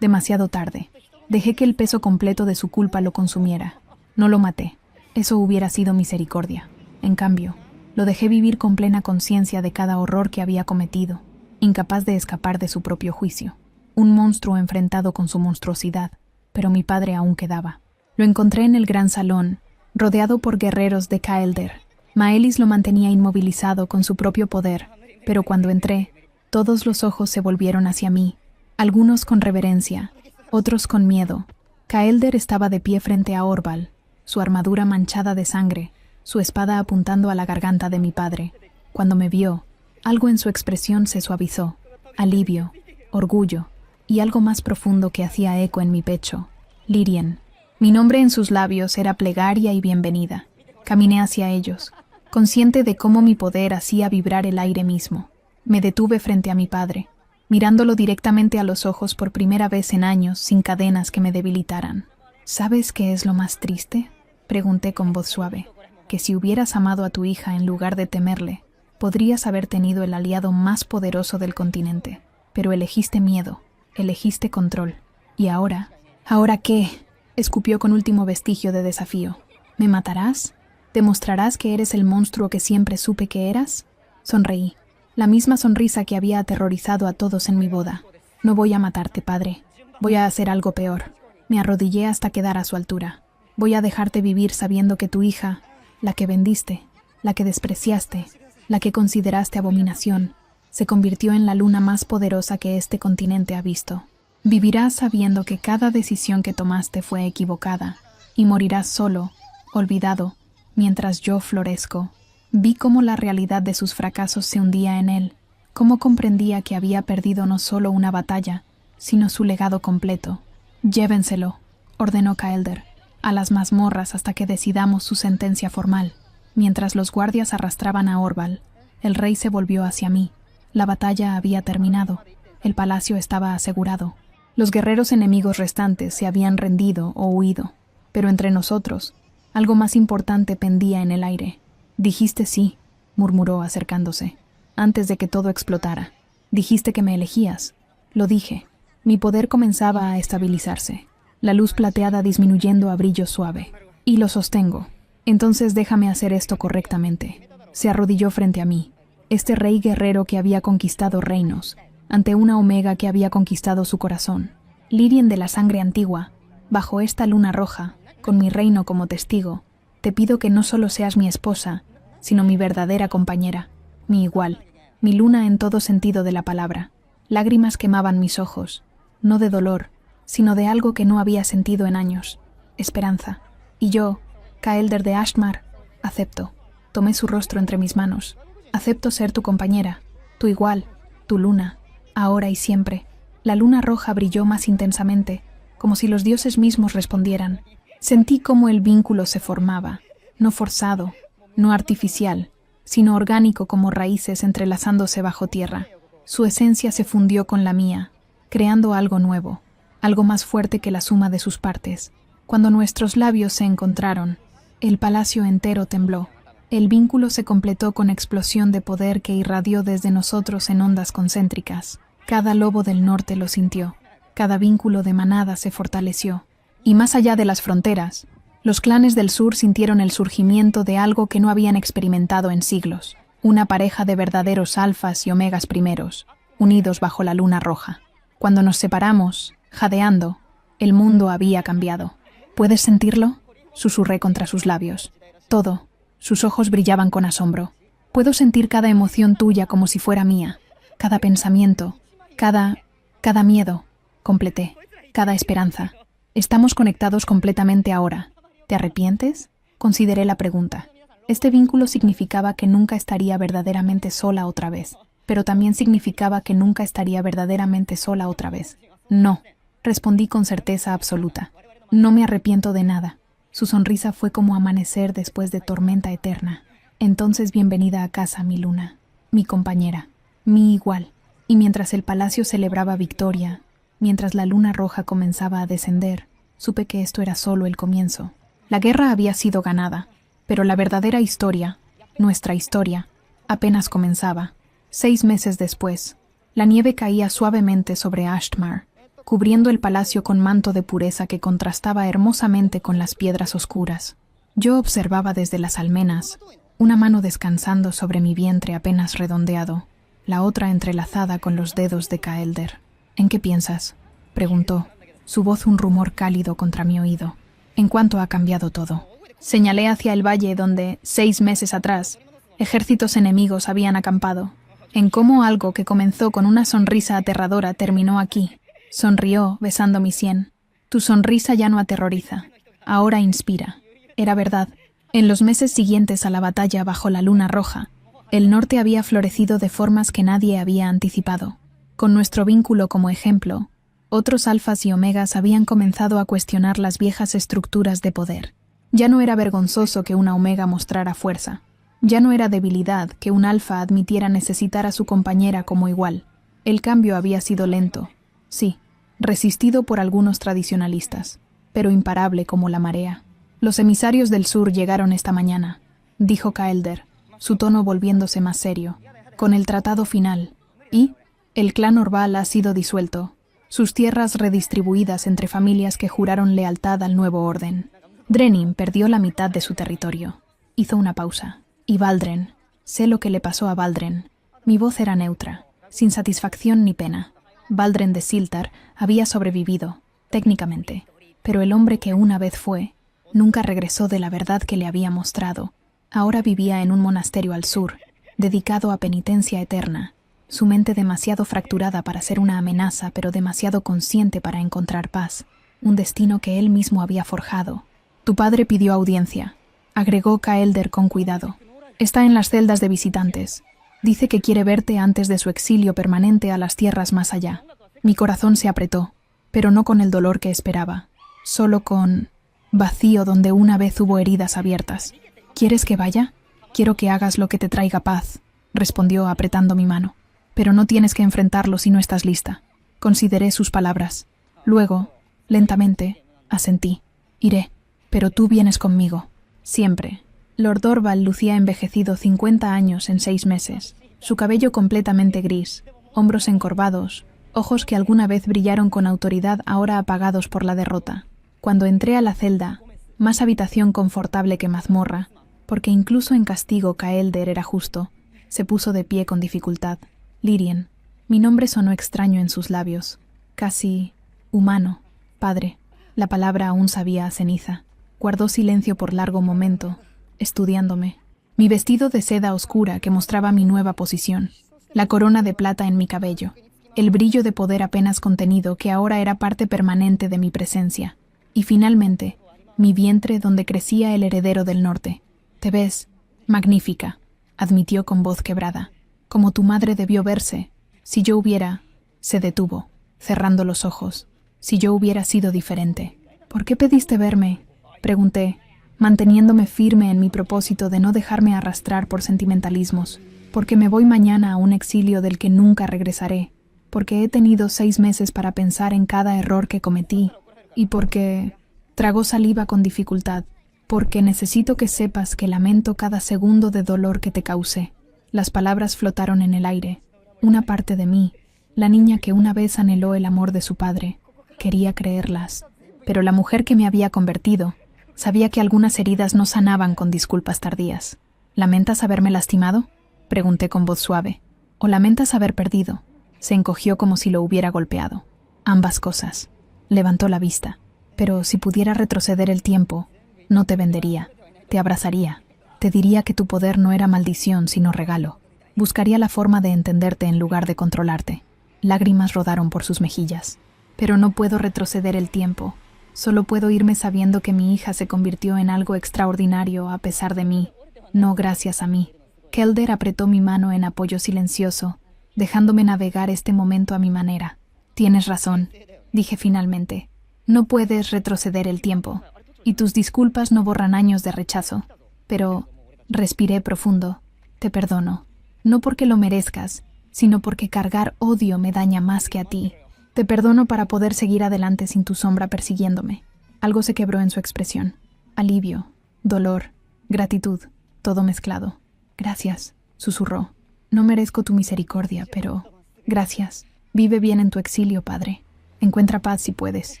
demasiado tarde. Dejé que el peso completo de su culpa lo consumiera. No lo maté. Eso hubiera sido misericordia. En cambio, lo dejé vivir con plena conciencia de cada horror que había cometido, incapaz de escapar de su propio juicio. Un monstruo enfrentado con su monstruosidad, pero mi padre aún quedaba. Lo encontré en el gran salón, rodeado por guerreros de Caelder. Maelis lo mantenía inmovilizado con su propio poder, pero cuando entré, todos los ojos se volvieron hacia mí, algunos con reverencia, otros con miedo. Caelder estaba de pie frente a Orval, su armadura manchada de sangre, su espada apuntando a la garganta de mi padre. Cuando me vio, algo en su expresión se suavizó: alivio, orgullo, y algo más profundo que hacía eco en mi pecho. Lirien. Mi nombre en sus labios era plegaria y bienvenida. Caminé hacia ellos, consciente de cómo mi poder hacía vibrar el aire mismo. Me detuve frente a mi padre, mirándolo directamente a los ojos por primera vez en años sin cadenas que me debilitaran. ¿Sabes qué es lo más triste?, pregunté con voz suave. Que si hubieras amado a tu hija en lugar de temerle, podrías haber tenido el aliado más poderoso del continente. Pero elegiste miedo, elegiste control. ¿Y ahora? ¿Ahora qué?, escupió con último vestigio de desafío. ¿Me matarás? ¿Demostrarás que eres el monstruo que siempre supe que eras? Sonreí, la misma sonrisa que había aterrorizado a todos en mi boda. No voy a matarte, padre. Voy a hacer algo peor. Me arrodillé hasta quedar a su altura. Voy a dejarte vivir sabiendo que tu hija, la que vendiste, la que despreciaste, la que consideraste abominación, se convirtió en la luna más poderosa que este continente ha visto. Vivirás sabiendo que cada decisión que tomaste fue equivocada, y morirás solo, olvidado, mientras yo florezco. Vi cómo la realidad de sus fracasos se hundía en él, cómo comprendía que había perdido no solo una batalla, sino su legado completo. «Llévenselo», ordenó Kaelder, «a las mazmorras hasta que decidamos su sentencia formal». Mientras los guardias arrastraban a Orval, el rey se volvió hacia mí. La batalla había terminado. El palacio estaba asegurado. Los guerreros enemigos restantes se habían rendido o huido. Pero entre nosotros, algo más importante pendía en el aire. «Dijiste sí», murmuró acercándose, «antes de que todo explotara. Dijiste que me elegías». Lo dije. Mi poder comenzaba a estabilizarse, la luz plateada disminuyendo a brillo suave. «Y lo sostengo. Entonces déjame hacer esto correctamente». Se arrodilló frente a mí, este rey guerrero que había conquistado reinos, ante una Omega que había conquistado su corazón. Lirien de la sangre antigua, bajo esta luna roja, con mi reino como testigo, te pido que no solo seas mi esposa, sino mi verdadera compañera, mi igual, mi luna en todo sentido de la palabra. Lágrimas quemaban mis ojos, no de dolor, sino de algo que no había sentido en años, esperanza. Y yo, Kaelder de Ashtmar, acepto. Tomé su rostro entre mis manos. Acepto ser tu compañera, tu igual, tu luna, ahora y siempre. La luna roja brilló más intensamente, como si los dioses mismos respondieran. Sentí cómo el vínculo se formaba, no forzado, no artificial, sino orgánico como raíces entrelazándose bajo tierra. Su esencia se fundió con la mía, creando algo nuevo, algo más fuerte que la suma de sus partes. Cuando nuestros labios se encontraron, el palacio entero tembló. El vínculo se completó con explosión de poder que irradió desde nosotros en ondas concéntricas. Cada lobo del norte lo sintió. Cada vínculo de manada se fortaleció. Y más allá de las fronteras, los clanes del sur sintieron el surgimiento de algo que no habían experimentado en siglos. Una pareja de verdaderos alfas y omegas primeros, unidos bajo la luna roja. Cuando nos separamos, jadeando, el mundo había cambiado. ¿Puedes sentirlo?, susurré contra sus labios. Todo. Sus ojos brillaban con asombro. Puedo sentir cada emoción tuya como si fuera mía. Cada pensamiento. Cada miedo. Completé. Cada esperanza. Estamos conectados completamente ahora. ¿Te arrepientes?, consideré la pregunta. Este vínculo significaba que nunca estaría verdaderamente sola otra vez, pero también significaba que nunca estaría verdaderamente sola otra vez. No, respondí con certeza absoluta. No me arrepiento de nada. Su sonrisa fue como amanecer después de tormenta eterna. Entonces bienvenida a casa, mi luna, mi compañera, mi igual. Y mientras el palacio celebraba victoria, mientras la luna roja comenzaba a descender, supe que esto era solo el comienzo. La guerra había sido ganada, pero la verdadera historia, nuestra historia, apenas comenzaba. 6 meses después, la nieve caía suavemente sobre Ashtmar, cubriendo el palacio con manto de pureza que contrastaba hermosamente con las piedras oscuras. Yo observaba desde las almenas, una mano descansando sobre mi vientre apenas redondeado, la otra entrelazada con los dedos de Kaelder. «¿En qué piensas?», preguntó, su voz un rumor cálido contra mi oído. «¿En cuánto ha cambiado todo?». Señalé hacia el valle donde, 6 meses atrás, ejércitos enemigos habían acampado, en cómo algo que comenzó con una sonrisa aterradora terminó aquí. Sonrió, besando mi sien. «Tu sonrisa ya no aterroriza, ahora inspira». Era verdad. En los meses siguientes a la batalla bajo la luna roja, el norte había florecido de formas que nadie había anticipado. Con nuestro vínculo como ejemplo, Otros alfas y omegas habían comenzado a cuestionar las viejas estructuras de poder. Ya no era vergonzoso que una omega mostrara fuerza. Ya no era debilidad que un alfa admitiera necesitar a su compañera como igual. El cambio había sido lento, sí, resistido por algunos tradicionalistas, pero imparable como la marea. Los emisarios del sur llegaron esta mañana, dijo Kaelder, su tono volviéndose más serio, con el tratado final, y el clan Orval ha sido disuelto, sus tierras redistribuidas entre familias que juraron lealtad al nuevo orden. Drenin perdió la mitad de su territorio. Hizo una pausa. Y Valdren, sé lo que le pasó a Valdren. Mi voz era neutra, sin satisfacción ni pena. Valdren de Siltar había sobrevivido, técnicamente, pero el hombre que una vez fue, nunca regresó de la verdad que le había mostrado. Ahora vivía en un monasterio al sur, dedicado a penitencia eterna, su mente demasiado fracturada para ser una amenaza, pero demasiado consciente para encontrar paz, un destino que él mismo había forjado. Tu padre pidió audiencia, agregó Kaelder con cuidado. Está en las celdas de visitantes. Dice que quiere verte antes de su exilio permanente a las tierras más allá. Mi corazón se apretó, pero no con el dolor que esperaba, solo con vacío donde una vez hubo heridas abiertas. ¿Quieres que vaya? Quiero que hagas lo que te traiga paz, respondió apretando mi mano. Pero no tienes que enfrentarlo si no estás lista. Consideré sus palabras. Luego, lentamente, asentí. Iré, pero tú vienes conmigo. Siempre. Lord Orval lucía envejecido 50 años en 6 meses. Su cabello completamente gris, hombros encorvados, ojos que alguna vez brillaron con autoridad ahora apagados por la derrota. Cuando entré a la celda, más habitación confortable que mazmorra, porque incluso en castigo Kaelder era justo, se puso de pie con dificultad. Lirien. Mi nombre sonó extraño en sus labios, casi humano. Padre. La palabra aún sabía a ceniza. Guardó silencio por largo momento, estudiándome. Mi vestido de seda oscura que mostraba mi nueva posición, la corona de plata en mi cabello, el brillo de poder apenas contenido que ahora era parte permanente de mi presencia, y finalmente, mi vientre donde crecía el heredero del norte. Te ves magnífica, admitió con voz quebrada, como tu madre debió verse. Si yo hubiera... Se detuvo, cerrando los ojos. Si yo hubiera sido diferente. ¿Por qué pediste verme?, pregunté, manteniéndome firme en mi propósito de no dejarme arrastrar por sentimentalismos. Porque me voy mañana a un exilio del que nunca regresaré. Porque he tenido 6 meses para pensar en cada error que cometí. Y porque... Tragó saliva con dificultad. Porque necesito que sepas que lamento cada segundo de dolor que te causé. Las palabras flotaron en el aire. Una parte de mí, la niña que una vez anheló el amor de su padre, quería creerlas. Pero la mujer que me había convertido sabía que algunas heridas no sanaban con disculpas tardías. ¿Lamentas haberme lastimado?, pregunté con voz suave. ¿O lamentas haber perdido? Se encogió como si lo hubiera golpeado. Ambas cosas. Levantó la vista. Pero si pudiera retroceder el tiempo, no te vendería. Te abrazaría. Te diría que tu poder no era maldición, sino regalo. Buscaría la forma de entenderte en lugar de controlarte. Lágrimas rodaron por sus mejillas. Pero no puedo retroceder el tiempo. Solo puedo irme sabiendo que mi hija se convirtió en algo extraordinario a pesar de mí, no gracias a mí. Kaelder apretó mi mano en apoyo silencioso, dejándome navegar este momento a mi manera. Tienes razón, dije finalmente. No puedes retroceder el tiempo, y tus disculpas no borran años de rechazo. Pero respiré profundo. Te perdono, no porque lo merezcas, sino porque cargar odio me daña más que a ti. Te perdono para poder seguir adelante sin tu sombra persiguiéndome. Algo se quebró en su expresión. Alivio, dolor, gratitud, todo mezclado. Gracias, susurró. No merezco tu misericordia, pero... Gracias. Vive bien en tu exilio, padre. Encuentra paz si puedes,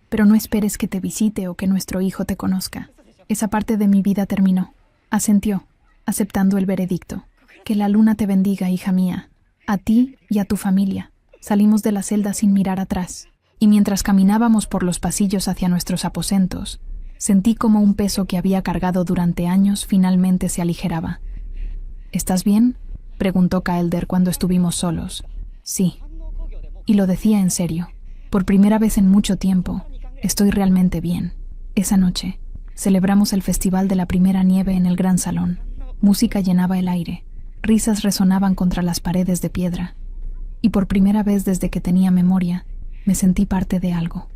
pero no esperes que te visite o que nuestro hijo te conozca. Esa parte de mi vida terminó. Asintió, aceptando el veredicto. Que la luna te bendiga, hija mía. A ti y a tu familia. Salimos de la celda sin mirar atrás, y mientras caminábamos por los pasillos hacia nuestros aposentos, sentí como un peso que había cargado durante años finalmente se aligeraba. ¿Estás bien?, preguntó Kaelder cuando estuvimos solos. Sí. Y lo decía en serio. Por primera vez en mucho tiempo, estoy realmente bien. Esa noche, celebramos el festival de la primera nieve en el gran salón. Música llenaba el aire. Risas resonaban contra las paredes de piedra. Y por primera vez desde que tenía memoria, Me sentí parte de algo.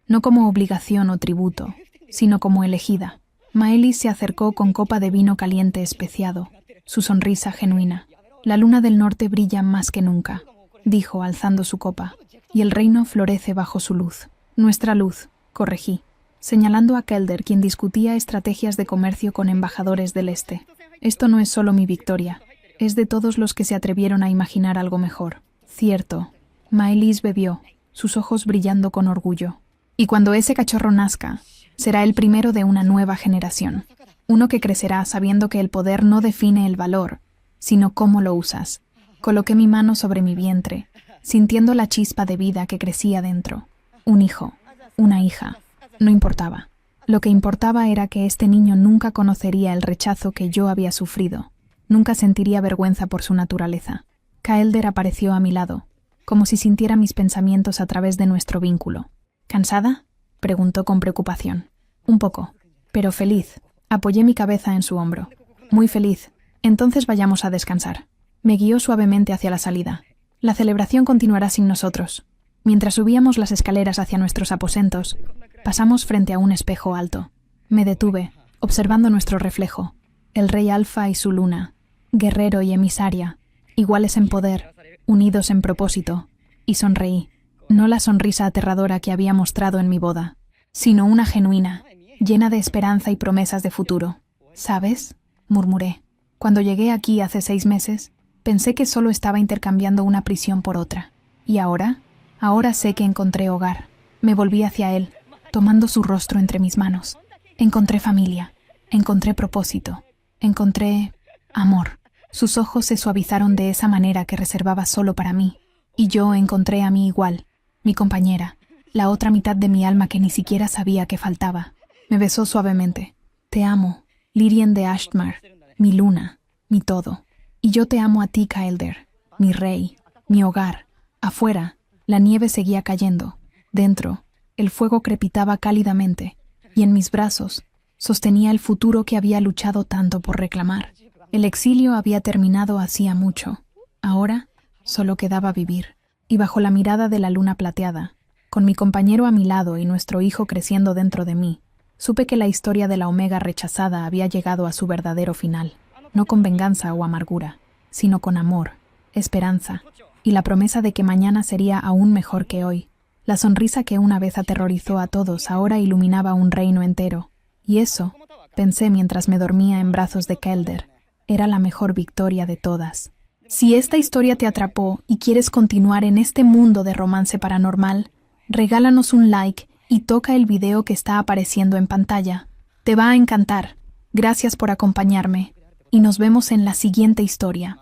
No como obligación o tributo, sino como elegida. Maelis se acercó con copa de vino caliente especiado, su sonrisa genuina. La luna del norte brilla más que nunca, dijo alzando su copa, y el reino florece bajo su luz. Nuestra luz, corregí, señalando a Kelder, quien discutía estrategias de comercio con embajadores del este. Esto no es solo mi victoria, es de todos los que se atrevieron a imaginar algo mejor. Cierto. Maelis bebió, sus ojos brillando con orgullo. Y cuando ese cachorro nazca, será el primero de una nueva generación. Uno que crecerá sabiendo que el poder no define el valor, sino cómo lo usas. Coloqué mi mano sobre mi vientre, sintiendo la chispa de vida que crecía dentro. Un hijo, una hija, no importaba. Lo que importaba era que este niño nunca conocería el rechazo que yo había sufrido. Nunca sentiría vergüenza por su naturaleza. Kaelder apareció a mi lado, como si sintiera mis pensamientos a través de nuestro vínculo. ¿Cansada?, preguntó con preocupación. Un poco, pero feliz. Apoyé mi cabeza en su hombro. Muy feliz. Entonces vayamos a descansar. Me guió suavemente hacia la salida. La celebración continuará sin nosotros. Mientras subíamos las escaleras hacia nuestros aposentos, pasamos frente a un espejo alto. Me detuve, observando nuestro reflejo. El rey Alfa y su luna, guerrero y emisaria, iguales en poder, unidos en propósito, y sonreí. No la sonrisa aterradora que había mostrado en mi boda, sino una genuina, llena de esperanza y promesas de futuro. ¿Sabes?, murmuré. Cuando llegué aquí hace 6 meses, pensé que solo estaba intercambiando una prisión por otra. ¿Y ahora? Ahora sé que encontré hogar. Me volví hacia él, tomando su rostro entre mis manos. Encontré familia, encontré propósito, encontré amor. Sus ojos se suavizaron de esa manera que reservaba solo para mí, y yo encontré a mi igual, mi compañera, la otra mitad de mi alma que ni siquiera sabía que faltaba. Me besó suavemente. Te amo, Lirien de Ashtmar, mi luna, mi todo. Y yo te amo a ti, Kaelder, mi rey, mi hogar. Afuera, la nieve seguía cayendo. Dentro, el fuego crepitaba cálidamente, y en mis brazos sostenía el futuro que había luchado tanto por reclamar. El exilio había terminado hacía mucho. Ahora solo quedaba vivir. Y bajo la mirada de la luna plateada, con mi compañero a mi lado y nuestro hijo creciendo dentro de mí, supe que la historia de la Omega rechazada había llegado a su verdadero final, no con venganza o amargura, sino con amor, esperanza, y la promesa de que mañana sería aún mejor que hoy. La sonrisa que una vez aterrorizó a todos ahora iluminaba un reino entero, y eso, pensé mientras me dormía en brazos de Kelder, era la mejor victoria de todas. Si esta historia te atrapó y quieres continuar en este mundo de romance paranormal, regálanos un like y toca el video que está apareciendo en pantalla. Te va a encantar. Gracias por acompañarme y nos vemos en la siguiente historia.